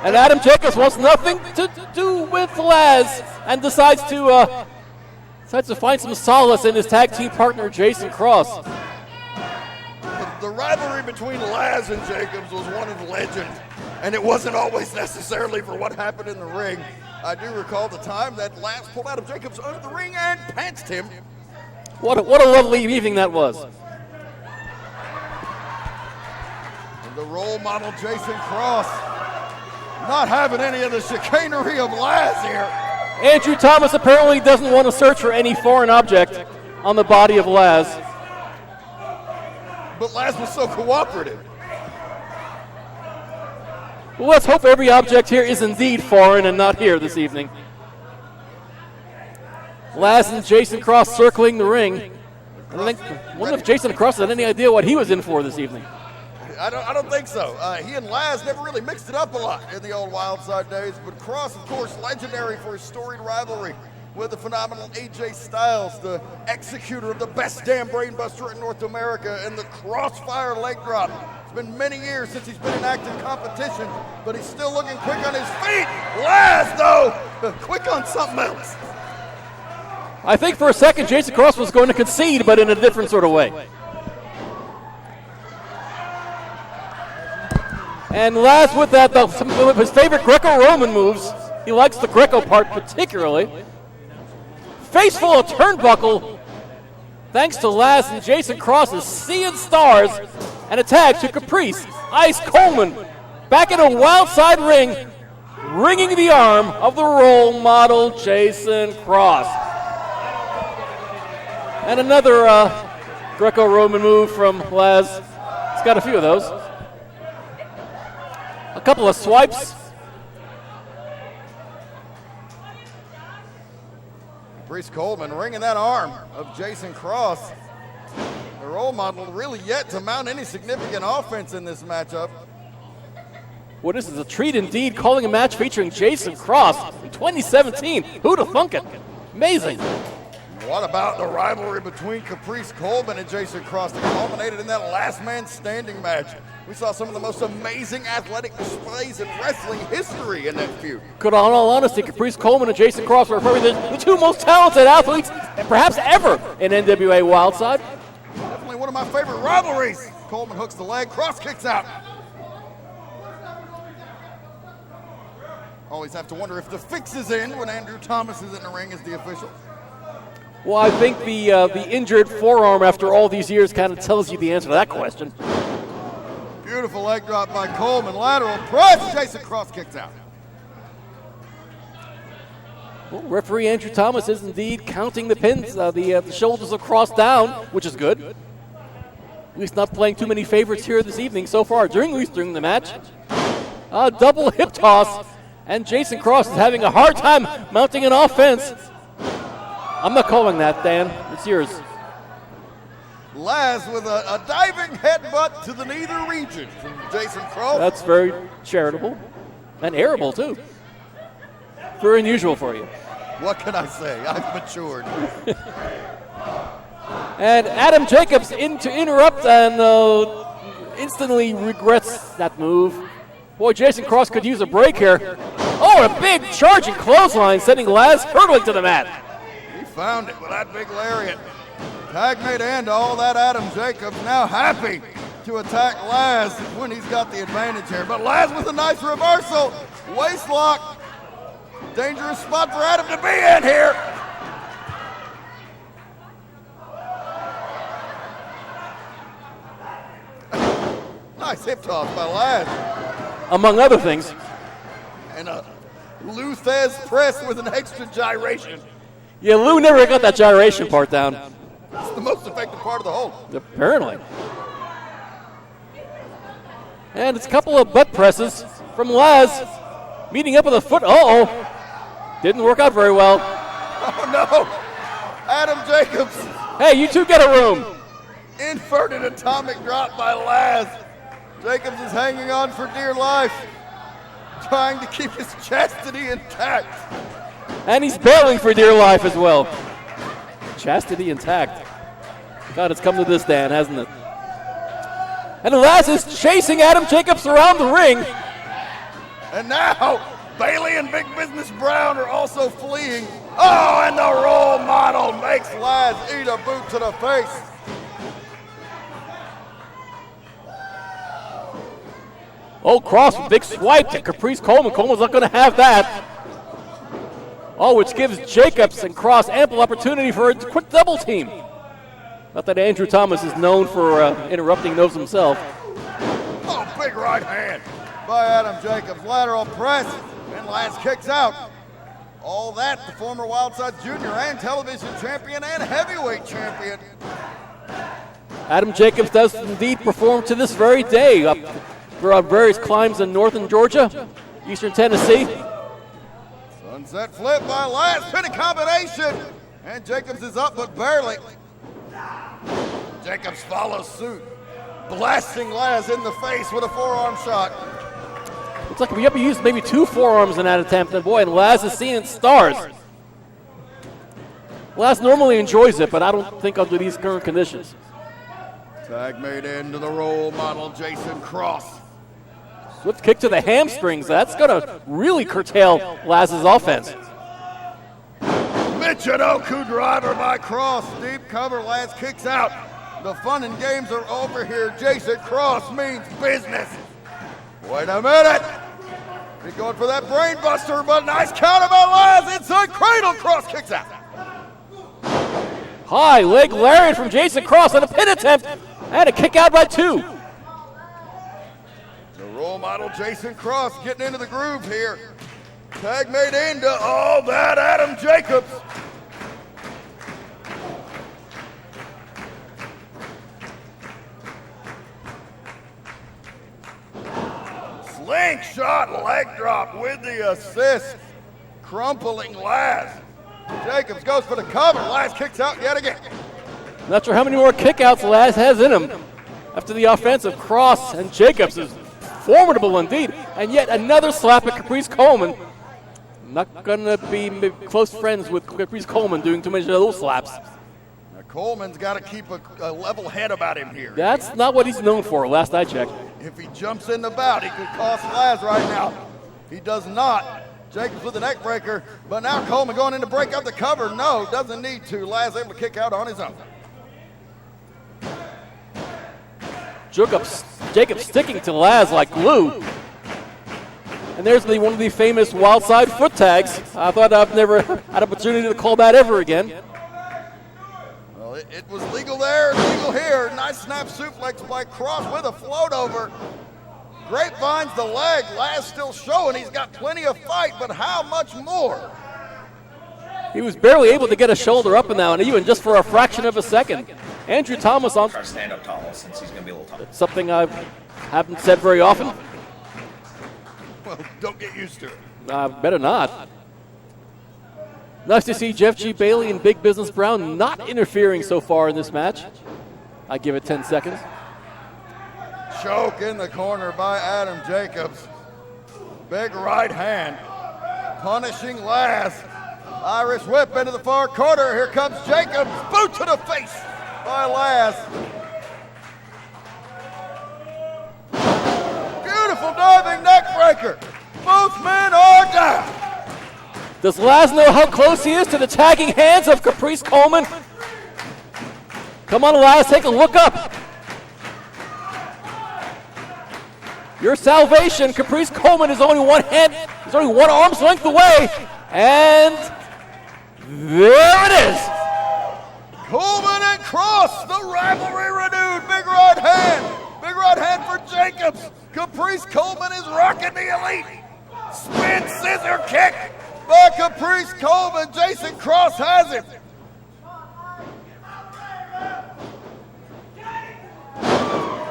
And Adam Jacobs wants nothing to do with Lazz and decides to find some solace in his tag team partner, Jason Cross. The rivalry between Lazz and Jacobs was one of legend, and it wasn't always necessarily for what happened in the ring. I do recall the time that Lazz pulled out of Jacobs under the ring and pantsed him. What a lovely evening that was. And the role model Jason Cross not having any of the chicanery of Lazz here. Andrew Thomas apparently doesn't want to search for any foreign object on the body of Lazz. But Lazz was so cooperative. Well, let's hope every object here is indeed foreign and not here this evening. Lazz and Jason Cross circling the ring. I wonder if Jason Cross had any idea what he was in for this evening. I don't think so. He and Lazz never really mixed it up a lot in the old Wildside days, but Cross, of course, legendary for his storied rivalry with the phenomenal AJ Styles, the executor of the best damn brainbuster in North America, and the crossfire leg drop. It's been many years since he's been in active competition, but he's still looking quick on his feet. Lazz, though, quick on something else. I think for a second Jason Cross was going to concede, but in a different sort of way. And Lazz with that, though, some of his favorite Greco-Roman moves. He likes the Greco part particularly. Face full of turnbuckle, thanks to Lazz and Jason Cross's seeing stars, and a tag to Caprice, Ice Coleman, back in a Wildside ring, ringing the arm of the role model Jason Cross. And another Greco-Roman move from Lazz. He's got a few of those. A couple of swipes. Caprice Coleman ringing that arm of Jason Cross. The role model really yet to mount any significant offense in this matchup. Well, this is a treat indeed, calling a match featuring Jason Cross in 2017. Who'd have thunk it? Amazing. What about the rivalry between Caprice Coleman and Jason Cross that culminated in that last man standing match? We saw some of the most amazing athletic displays in wrestling history in that feud. Good, on all honesty, Caprice Coleman and Jason Cross are probably the two most talented athletes perhaps ever in NWA Wildside. Definitely one of my favorite rivalries. Coleman hooks the leg, Cross kicks out. Always have to wonder if the fix is in when Andrew Thomas is in the ring as the official. Well, I think the injured forearm after all these years kind of tells you the answer to that question. Beautiful leg drop by Coleman. Lateral press. Jason Cross kicks out. Well, referee Andrew Thomas is indeed counting the pins. The shoulders are crossed down, which is good. At least not playing too many favorites here this evening so far, during the match. Double hip toss, and Jason Cross is having a hard time mounting an offense. I'm not calling that, Dan. It's yours. Lazz with a diving headbutt to the nether region from Jason Cross. That's very charitable and airable, too. Very unusual for you. What can I say? I've matured. And Adam Jacobs in to interrupt and instantly regrets that move. Boy, Jason Cross could use a break here. Oh, a big charging clothesline sending Lazz hurtling to the mat. He found it with that big lariat. Tag made end to all that. Adam Jacobs now happy to attack Lazz when he's got the advantage here. But Lazz with a nice reversal. Waist lock. Dangerous spot for Adam to be in here. Nice hip toss by Lazz. Among other things. And a Luthez press with an extra gyration. Yeah, Lou never got that gyration part down. It's the most effective part of the whole. Apparently. And it's a couple of butt presses from Lazz. Meeting up with a foot. Uh-oh. Didn't work out very well. Oh, no. Adam Jacobs. Hey, you two get a room. Inverted atomic drop by Lazz. Jacobs is hanging on for dear life, trying to keep his chastity intact. And he's bailing for dear life as well. Chastity intact. God, it's come to this, Dan, hasn't it? And Lazz is chasing Adam Jacobs around the ring. And now, Bailey and Big Business Brown are also fleeing. Oh, and the role model makes Lazz eat a boot to the face. Oh, Cross with big swipe to Caprice Coleman. Coleman's not going to have that. Oh, which gives Jacobs and Cross ample opportunity for a quick double team. Not that Andrew Thomas is known for interrupting those himself. Oh, big right hand by Adam Jacobs. Lateral press, and Lazz kicks out. All that, the former Wildside Junior and television champion and heavyweight champion. Adam Jacobs does indeed perform to this very day up for various climbs in northern Georgia, eastern Tennessee. Sunset flip by Lazz, pinning combination. And Jacobs is up, but barely. Jacobs follows suit, blasting Lazz in the face with a forearm shot. Looks like we have to use maybe 2 forearms in that attempt, and boy, and Lazz is seeing stars. Lazz normally enjoys it, but I don't think under these current conditions. Tag made into the role model, Jason Cross. Swift kick to the hamstrings. That's going to really curtail Lazz's offense. Michinoku driver by Cross. Deep cover, Lazz kicks out. The fun and games are over here. Jason Cross means business. Wait a minute. He's going for that brain buster, but nice counter by Lazz. Inside cradle, Cross kicks out. High leg lariat from Jason Cross on a pin attempt and a kick out by 2. The role model Jason Cross getting into the groove here. Tag made into all that Adam Jacobs. Slingshot leg drop with the assist. Crumpling Lazz. Jacobs goes for the cover. Lazz kicks out yet again. Not sure how many more kickouts Lazz has in him. After the offensive, Cross and Jacobs is formidable indeed. And yet another slap at Caprice Coleman. Not going to be close friends with Caprice Coleman doing too many of those slaps. Now Coleman's got to keep a level head about him here. That's not what he's known for, last I checked. If he jumps in the bout, he could cost Lazz right now. He does not. Jacobs with the neck breaker, but now Coleman going in to break up the cover. No, doesn't need to. Lazz able to kick out on his own. Jacobs sticking to Lazz like glue. And there's one of the famous Wildside foot tags. I thought I've never had an opportunity to call that ever again. Well, it was legal there, legal here. Nice snap suplex by Cross with a float over. Grapevine's the leg. Lazz still showing he's got plenty of fight, but how much more? He was barely able to get a shoulder up and down, even just for a fraction of a second. Andrew Thomas on. Stand up tall since he's going to be a little tall. Something I haven't said very often. Well, don't get used to it. Better not. Nice to see Jeff G. Bailey and Big Business Brown not interfering so far in this match. I give it 10 seconds. Choke in the corner by Adam Jacobs. Big right hand. Punishing Lazz. Irish whip into the far corner. Here comes Jacobs. Boot to the face by Lazz. Beautiful diving neck breaker. Both men are down. Does Lazz know how close he is to the tagging hands of Caprice Coleman? Come on, Lazz, take a look up. Your salvation, Caprice Coleman is only one arm's length away. And there it is. Coleman and Cross, the rivalry renewed. Big right hand for Jacobs. Caprice Coleman is rocking the Elite. Spin scissor kick by Caprice Coleman. Jason Cross has him.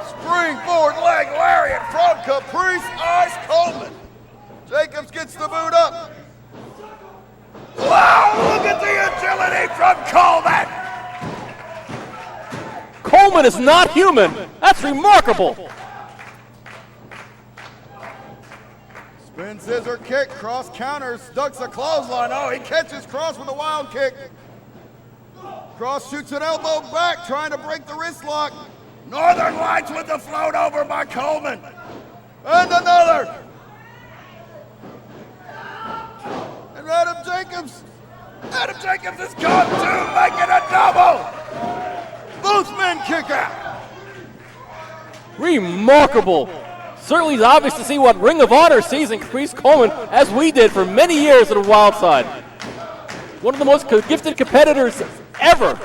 Springboard leg lariat from Caprice Ice Coleman. Jacobs gets the boot up. Wow, look at the agility from Coleman. Coleman is not human. That's remarkable. Spin scissor kick, Cross counters, ducks a clothesline. Oh, he catches Cross with a wild kick. Cross shoots an elbow back, trying to break the wrist lock. Northern Lights with the float over by Coleman. And another. And Adam Jacobs is gone too, making a double. Both men kick out. Remarkable. Certainly it's obvious to see what Ring of Honor sees in Caprice Coleman, as we did for many years at the Wildside. One of the most gifted competitors ever.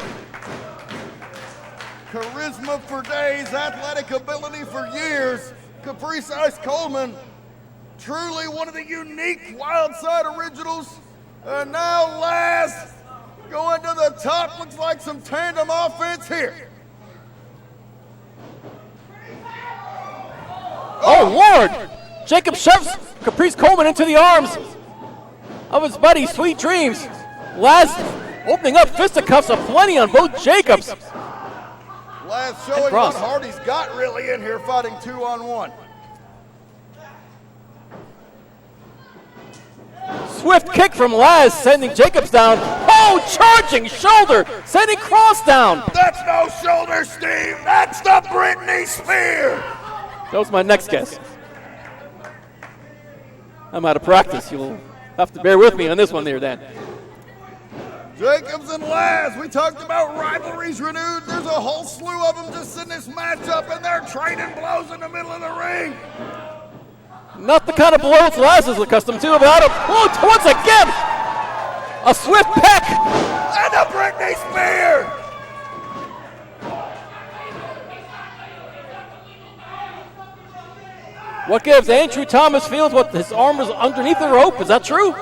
Charisma for days, athletic ability for years. Caprice Ice Coleman, truly one of the unique Wildside originals. And now Lazz going to the top. Looks like some tandem offense here. Oh, Lord! Jacob shoves Caprice Coleman into the arms of his buddy, Sweet Dreams. Lazz opening up fisticuffs aplenty on both Jacobs. Lazz showing what Hardy's got really in here, fighting 2-on-1. Swift kick from Lazz, sending Jacobs down. Oh, charging shoulder, sending Cross down. That's no shoulder, Steve. That's the Britney Spear. That was my next guess. I'm out of practice. You'll have to bear with me on this one there, Dan. Jacobs and Lazz, we talked about rivalries renewed. There's a whole slew of them just in this matchup, and they're trading blows in the middle of the ring. Not the kind of blows Lazz is accustomed to. About a once again, a swift peck. And a Britney Spear. What gives Andrew Thomas feels what his arm was underneath the rope? Is that true?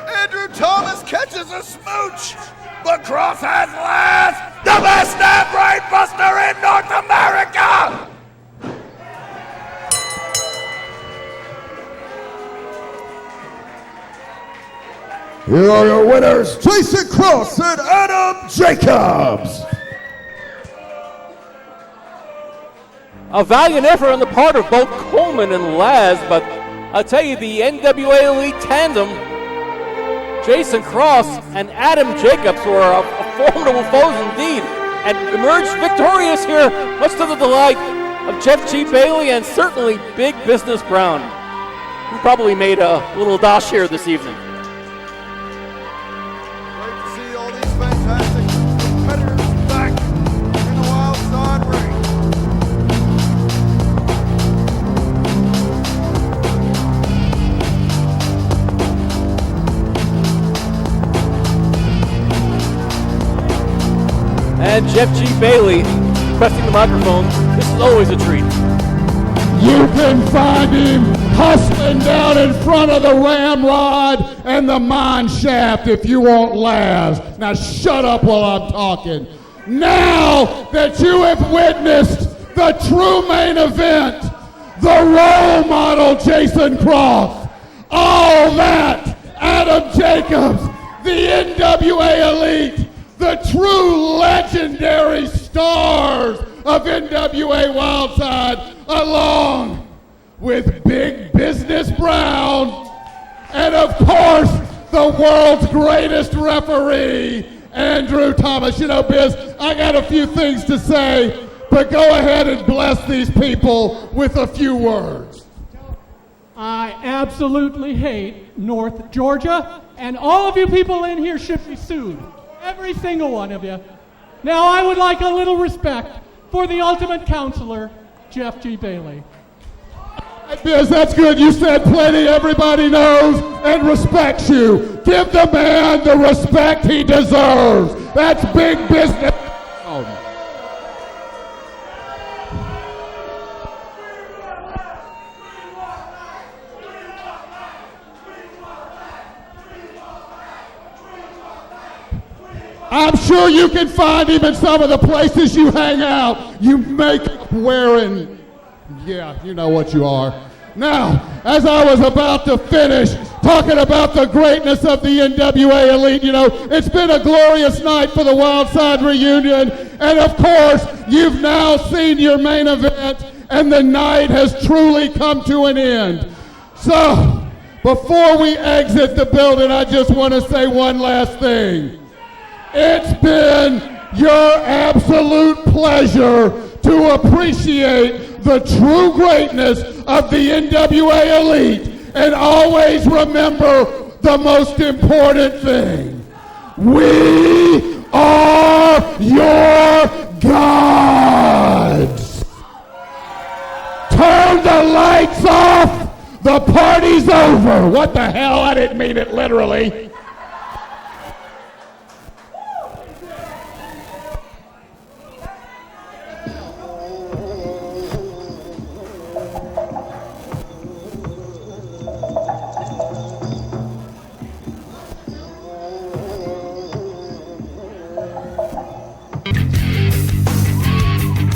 Andrew Thomas catches a smooch, but Cross has Lazz, the best snap brain buster in North America. Here are your winners, Jason Cross and Adam Jacobs. A valiant effort on the part of both Coleman and Lazz, but I'll tell you, the NWA Elite tandem, Jason Cross and Adam Jacobs, were a formidable foes indeed, and emerged victorious here, much to the delight of Jeff G. Bailey and certainly Big Business Brown, who probably made a little dosh here this evening. Great to see all these fantastic competitors back in the Wildside ring. And Jeff G. Bailey pressing the microphone. This is always a treat. You can find him hustling down in front of the ramrod and the mine shaft if you want Lazz. Now shut up while I'm talking. Now that you have witnessed the true main event, the role model Jason Cross, all that Adam Jacobs, the NWA Elite, the true legendary stars of NWA Wildside, along with Big Business Brown the world's greatest referee, Andrew Thomas. You know, Biz, I got a few things to say, but go ahead and bless these people with a few words. I absolutely hate North Georgia, and all of you people in here should be sued. Every single one of you. Now I would like a little respect for the ultimate counselor, Jeff G. Bailey. Biz, that's good. You said plenty. Everybody knows and respects you. Give the man the respect he deserves. That's big business. I'm sure you can find him in some of the places you hang out. You make wearing, yeah, you know what you are. Now, as I was about to finish talking about the greatness of the NWA Elite, you know, it's been a glorious night for the Wildside Reunion, and of course, you've now seen your main event, and the night has truly come to an end. So, before we exit the building, I just want to say one last thing. It's been your absolute pleasure to appreciate the true greatness of the NWA Elite, and always remember the most important thing. We are your gods. Turn the lights off. The party's over. What the hell? I didn't mean it literally.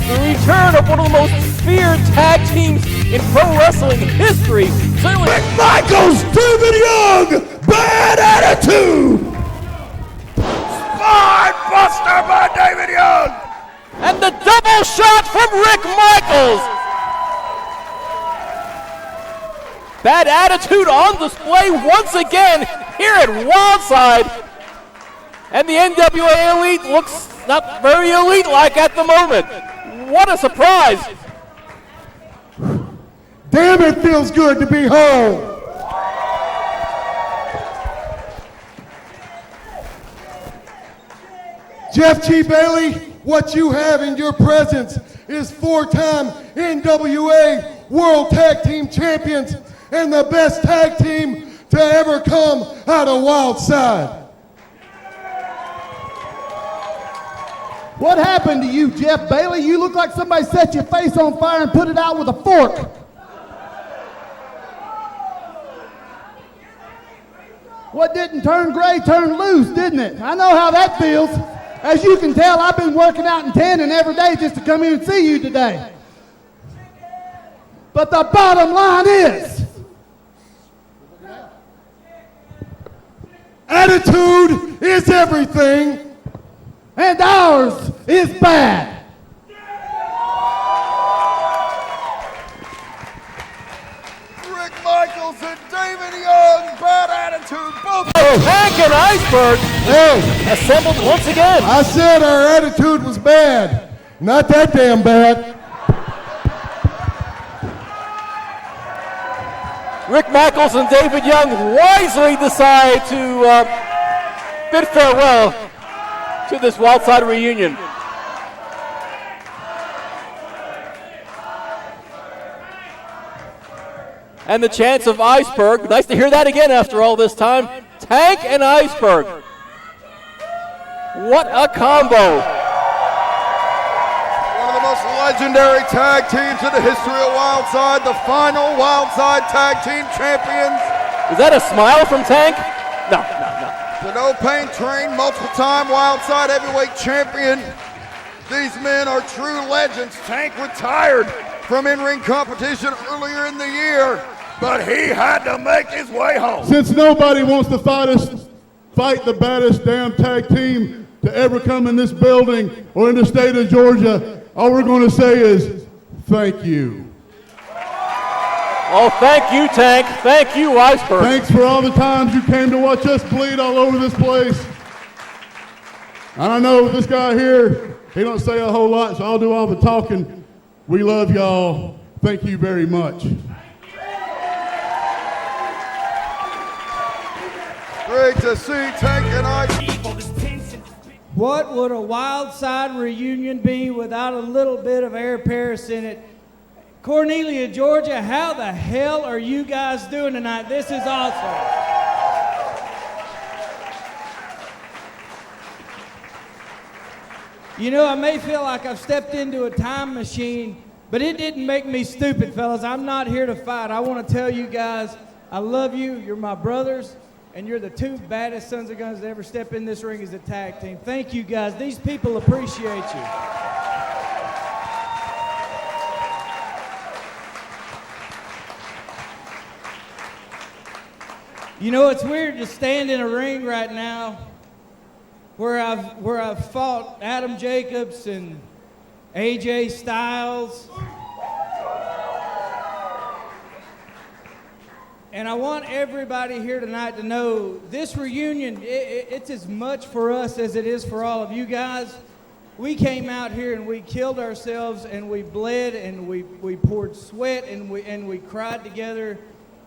Return of one of the most feared tag teams in pro wrestling history. Certainly, Michaels, David Young, Bad Attitude. Spine Buster by David Young. And the double shot from Rick Michaels. Bad Attitude on display once again here at Wildside. And the NWA Elite looks not very elite-like at the moment. What a surprise! Damn, it feels good to be home. Jeff G. Bailey, what you have in your presence is 4-time NWA World Tag Team Champions and the best tag team to ever come out of Wildside. What happened to you, Jeff Bailey? You look like somebody set your face on fire and put it out with a fork. What didn't turn gray turned loose, didn't it? I know how that feels. As you can tell, I've been working out and tanning every day just to come here and see you today. But the bottom line is, attitude is everything. And ours is bad. Rick Michaels and David Young, Bad Attitude, both. Tank and Iceberg assembled once again. I said our attitude was bad. Not that damn bad. Rick Michaels and David Young wisely decide to bid farewell to this Wildside Reunion. And the chance of Iceberg. Nice to hear that again after all this time. Tank and Iceberg. What a combo. One of the most legendary tag teams in the history of Wildside, the final Wildside Tag Team Champions. Is that a smile from Tank? No. The No Pain Train, multiple-time Wildside Heavyweight Champion. These men are true legends. Tank retired from in-ring competition earlier in the year, but he had to make his way home. Since nobody wants to fight the baddest damn tag team to ever come in this building or in the state of Georgia, all we're going to say is thank you. Oh, thank you, Tank. Thank you, Iceberg. Thanks for all the times you came to watch us bleed all over this place. And I know this guy here, he don't say a whole lot, so I'll do all the talking. We love y'all. Thank you very much. Great to see Tank and Ice. What would a Wildside reunion be without a little bit of Air Paris in it? Cornelia, Georgia, how the hell are you guys doing tonight? This is awesome. You know, I may feel like I've stepped into a time machine, but it didn't make me stupid, fellas. I'm not here to fight. I want to tell you guys, I love you. You're my brothers, and you're the two baddest sons of guns to ever step in this ring as a tag team. Thank you, guys. These people appreciate you. You know, it's weird to stand in a ring right now where I've fought Adam Jacobs and AJ Styles. And I want everybody here tonight to know this reunion, it's as much for us as it is for all of you guys. We came out here and we killed ourselves and we bled and we poured sweat and we cried together.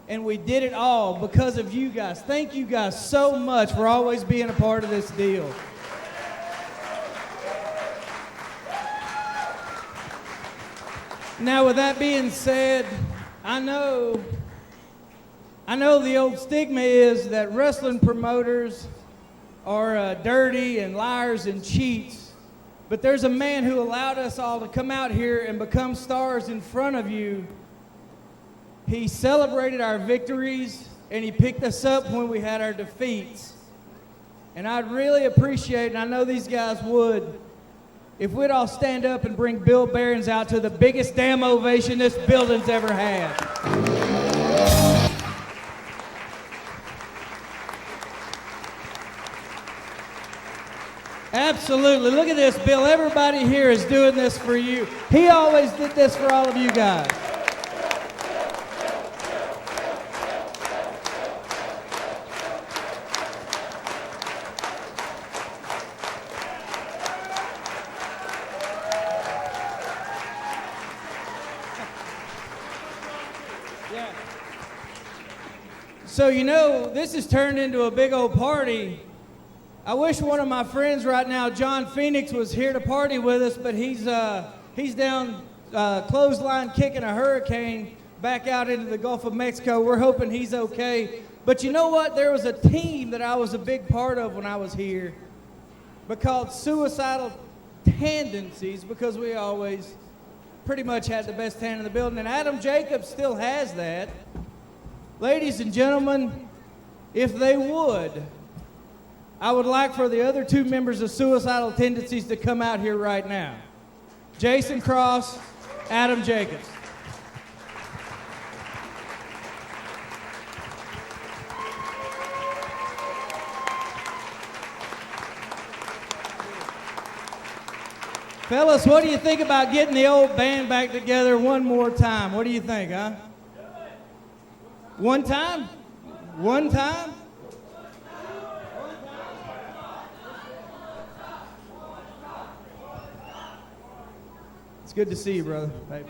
And we did it all because of you guys. Thank you guys so much for always being a part of this deal. Now, with that being said, I know the old stigma is that wrestling promoters are dirty and liars and cheats. But there's a man who allowed us all to come out here and become stars in front of you. He celebrated our victories, and he picked us up when we had our defeats. And I'd really appreciate, and I know these guys would, if we'd all stand up and bring Bill Behrens out to the biggest damn ovation this building's ever had. Absolutely. Look at this, Bill. Everybody here is doing this for you. He always did this for all of you guys. So, you know, this has turned into a big old party. I wish one of my friends right now, John Phoenix, was here to party with us, but he's down clothesline kicking a hurricane back out into the Gulf of Mexico. We're hoping he's okay. But you know what? There was a team that I was a big part of when I was here, but called Suicidal Tendencies, because we always pretty much had the best hand in the building, and Adam Jacobs still has that. Ladies and gentlemen, if they would, I would like for the other two members of Suicidal Tendencies to come out here right now. Jason Cross, Adam Jacobs. Fellas, what do you think about getting the old band back together one more time? What do you think, huh? One time? One time? It's good to see you, brother. Baby.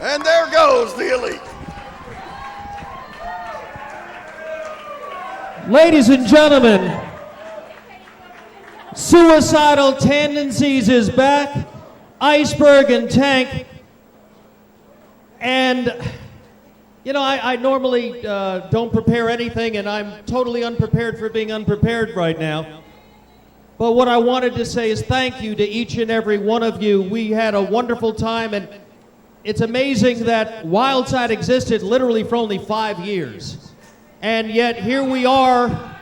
And there goes the Elite. Ladies and gentlemen, Suicidal Tendencies is back. Iceberg and Tank. And, you know, I normally don't prepare anything, and I'm totally unprepared for being unprepared right now. But what I wanted to say is thank you to each and every one of you. We had a wonderful time, and it's amazing that Wildside existed literally for only 5 years. And yet here we are,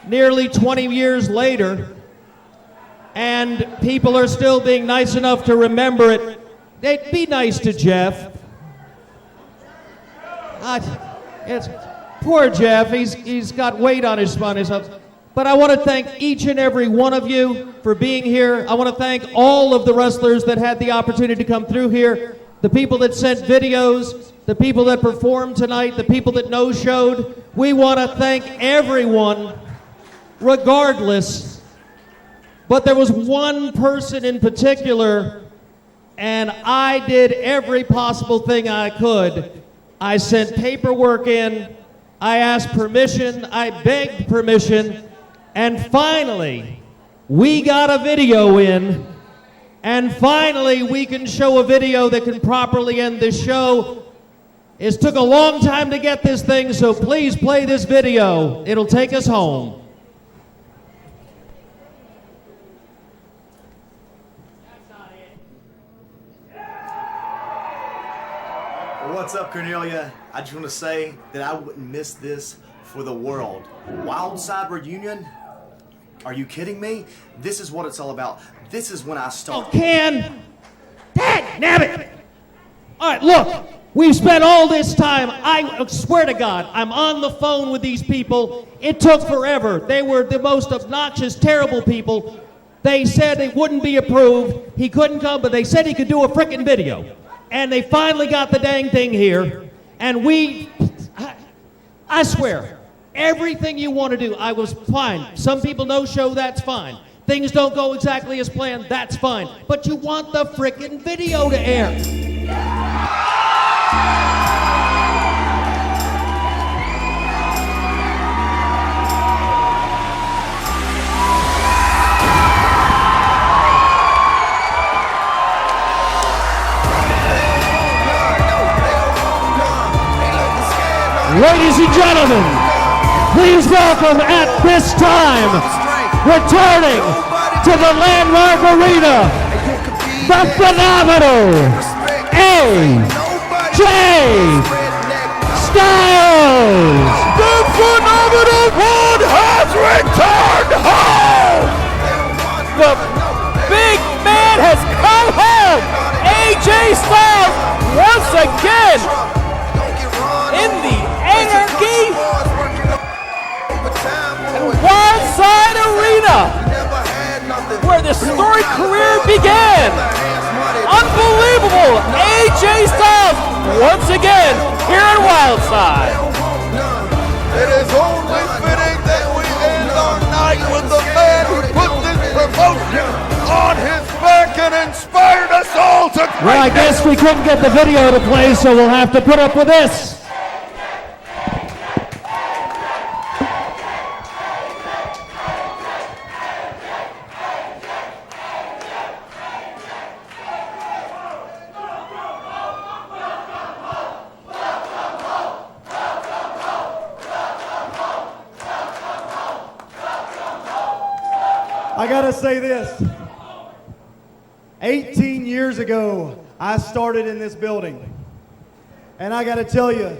nearly 20 years later, and people are still being nice enough to remember it. They'd be nice to Jeff. It's poor Jeff. He's got weight on his spine. But I want to thank each and every one of you for being here. I want to thank all of the wrestlers that had the opportunity to come through here, the people that sent videos, the people that performed tonight, the people that no-showed. We want to thank everyone, regardless. But there was one person in particular, and I did every possible thing I could. I sent paperwork in, I asked permission, I begged permission, and finally, we got a video in, and finally we can show a video that can properly end this show. It took a long time to get this thing, so please play this video. It'll take us home. What's up, Cornelia? I just want to say that I wouldn't miss this for the world. Wildside Reunion? Are you kidding me? This is what it's all about. This is when I start. Oh, Dad, nabbit! All right, look, we've spent all this time. I swear to God, I'm on the phone with these people. It took forever. They were the most obnoxious, terrible people. They said it wouldn't be approved. He couldn't come, but they said he could do a frickin' video. And they finally got the dang thing here. And I swear, everything you want to do, I was fine. Some people no-show, that's fine. Things don't go exactly as planned, that's fine. But you want the frickin' video to air. Ladies and gentlemen, please welcome at this time, returning to the landmark arena, the phenomenal AJ Styles. The phenomenal one has returned home! The big man has come home! AJ Styles once again in the Anarchy and Wildside Arena, where the storied career began. Unbelievable! AJ Styles once again here at Wildside. It is only fitting that we end our night with the man who put this promotion on his back and inspired us all to greatness. Well, I guess we couldn't get the video to play, so we'll have to put up with this. I gotta say this. 18 years ago, I started in this building. And I gotta tell you,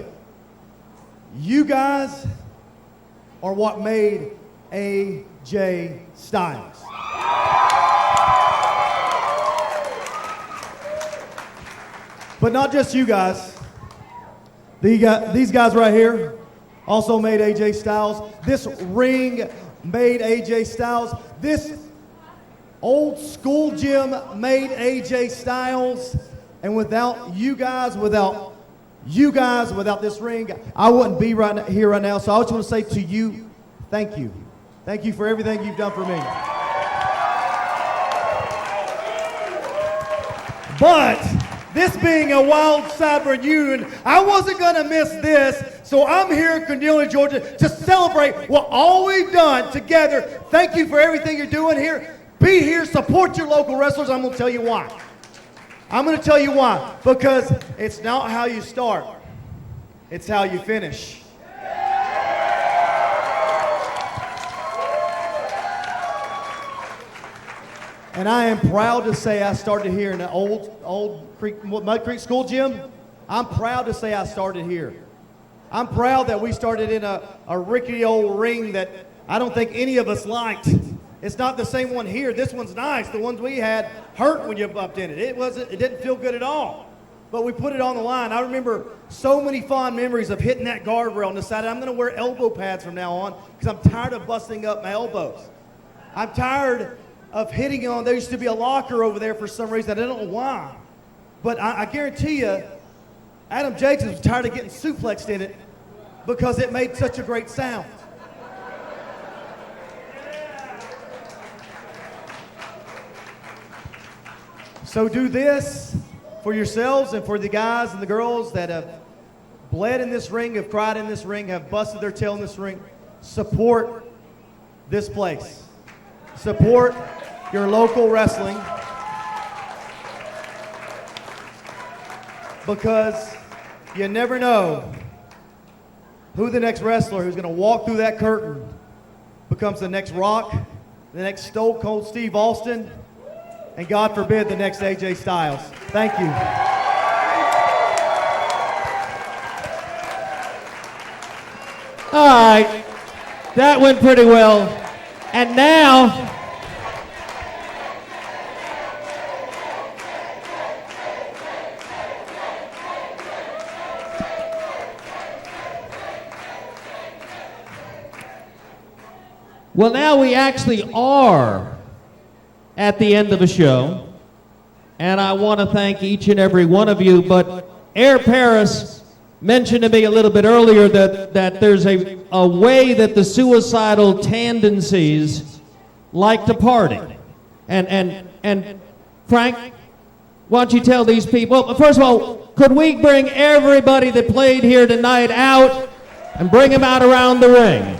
you guys are what made AJ Styles. But not just you guys. These guys right here also made AJ Styles. This ring made AJ Styles. This old school gym made AJ Styles. And without you guys, without this ring, I wouldn't be here right now. So I just want to say to you, thank you. Thank you for everything you've done for me. But this being a Wildside Reunion, I wasn't going to miss this. So I'm here in Cornelia, Georgia to celebrate what all we've done together. Thank you for everything you're doing here. Be here, support your local wrestlers. I'm going to tell you why. Because it's not how you start. It's how you finish. And I am proud to say I started here in the old Mud Creek School Gym. I'm proud to say I started here. I'm proud that we started in a rickety old ring that I don't think any of us liked. It's not the same one here. This one's nice. The ones we had hurt when you bumped in it. It didn't feel good at all. But we put it on the line. I remember so many fond memories of hitting that guardrail and decided I'm going to wear elbow pads from now on because I'm tired of busting up my elbows. I'm tired of hitting on. There used to be a locker over there for some reason. I don't know why. But I guarantee you, Adam Jacobs was tired of getting suplexed in it because it made such a great sound. So do this for yourselves and for the guys and the girls that have bled in this ring, have cried in this ring, have busted their tail in this ring. Support this place. Support your local wrestling. Because you never know who the next wrestler who's going to walk through that curtain becomes the next Rock, the next Stone Cold Steve Austin, and God forbid the next AJ Styles. Thank you. All right, that went pretty well. And now, well, now we actually are at the end of a show, and I want to thank each and every one of you, but Air Paris mentioned to me a little bit earlier that there's a way that the suicidal tendencies like to party. And Frank, why don't you tell these people, well, first of all, could we bring everybody that played here tonight out and bring them out around the ring?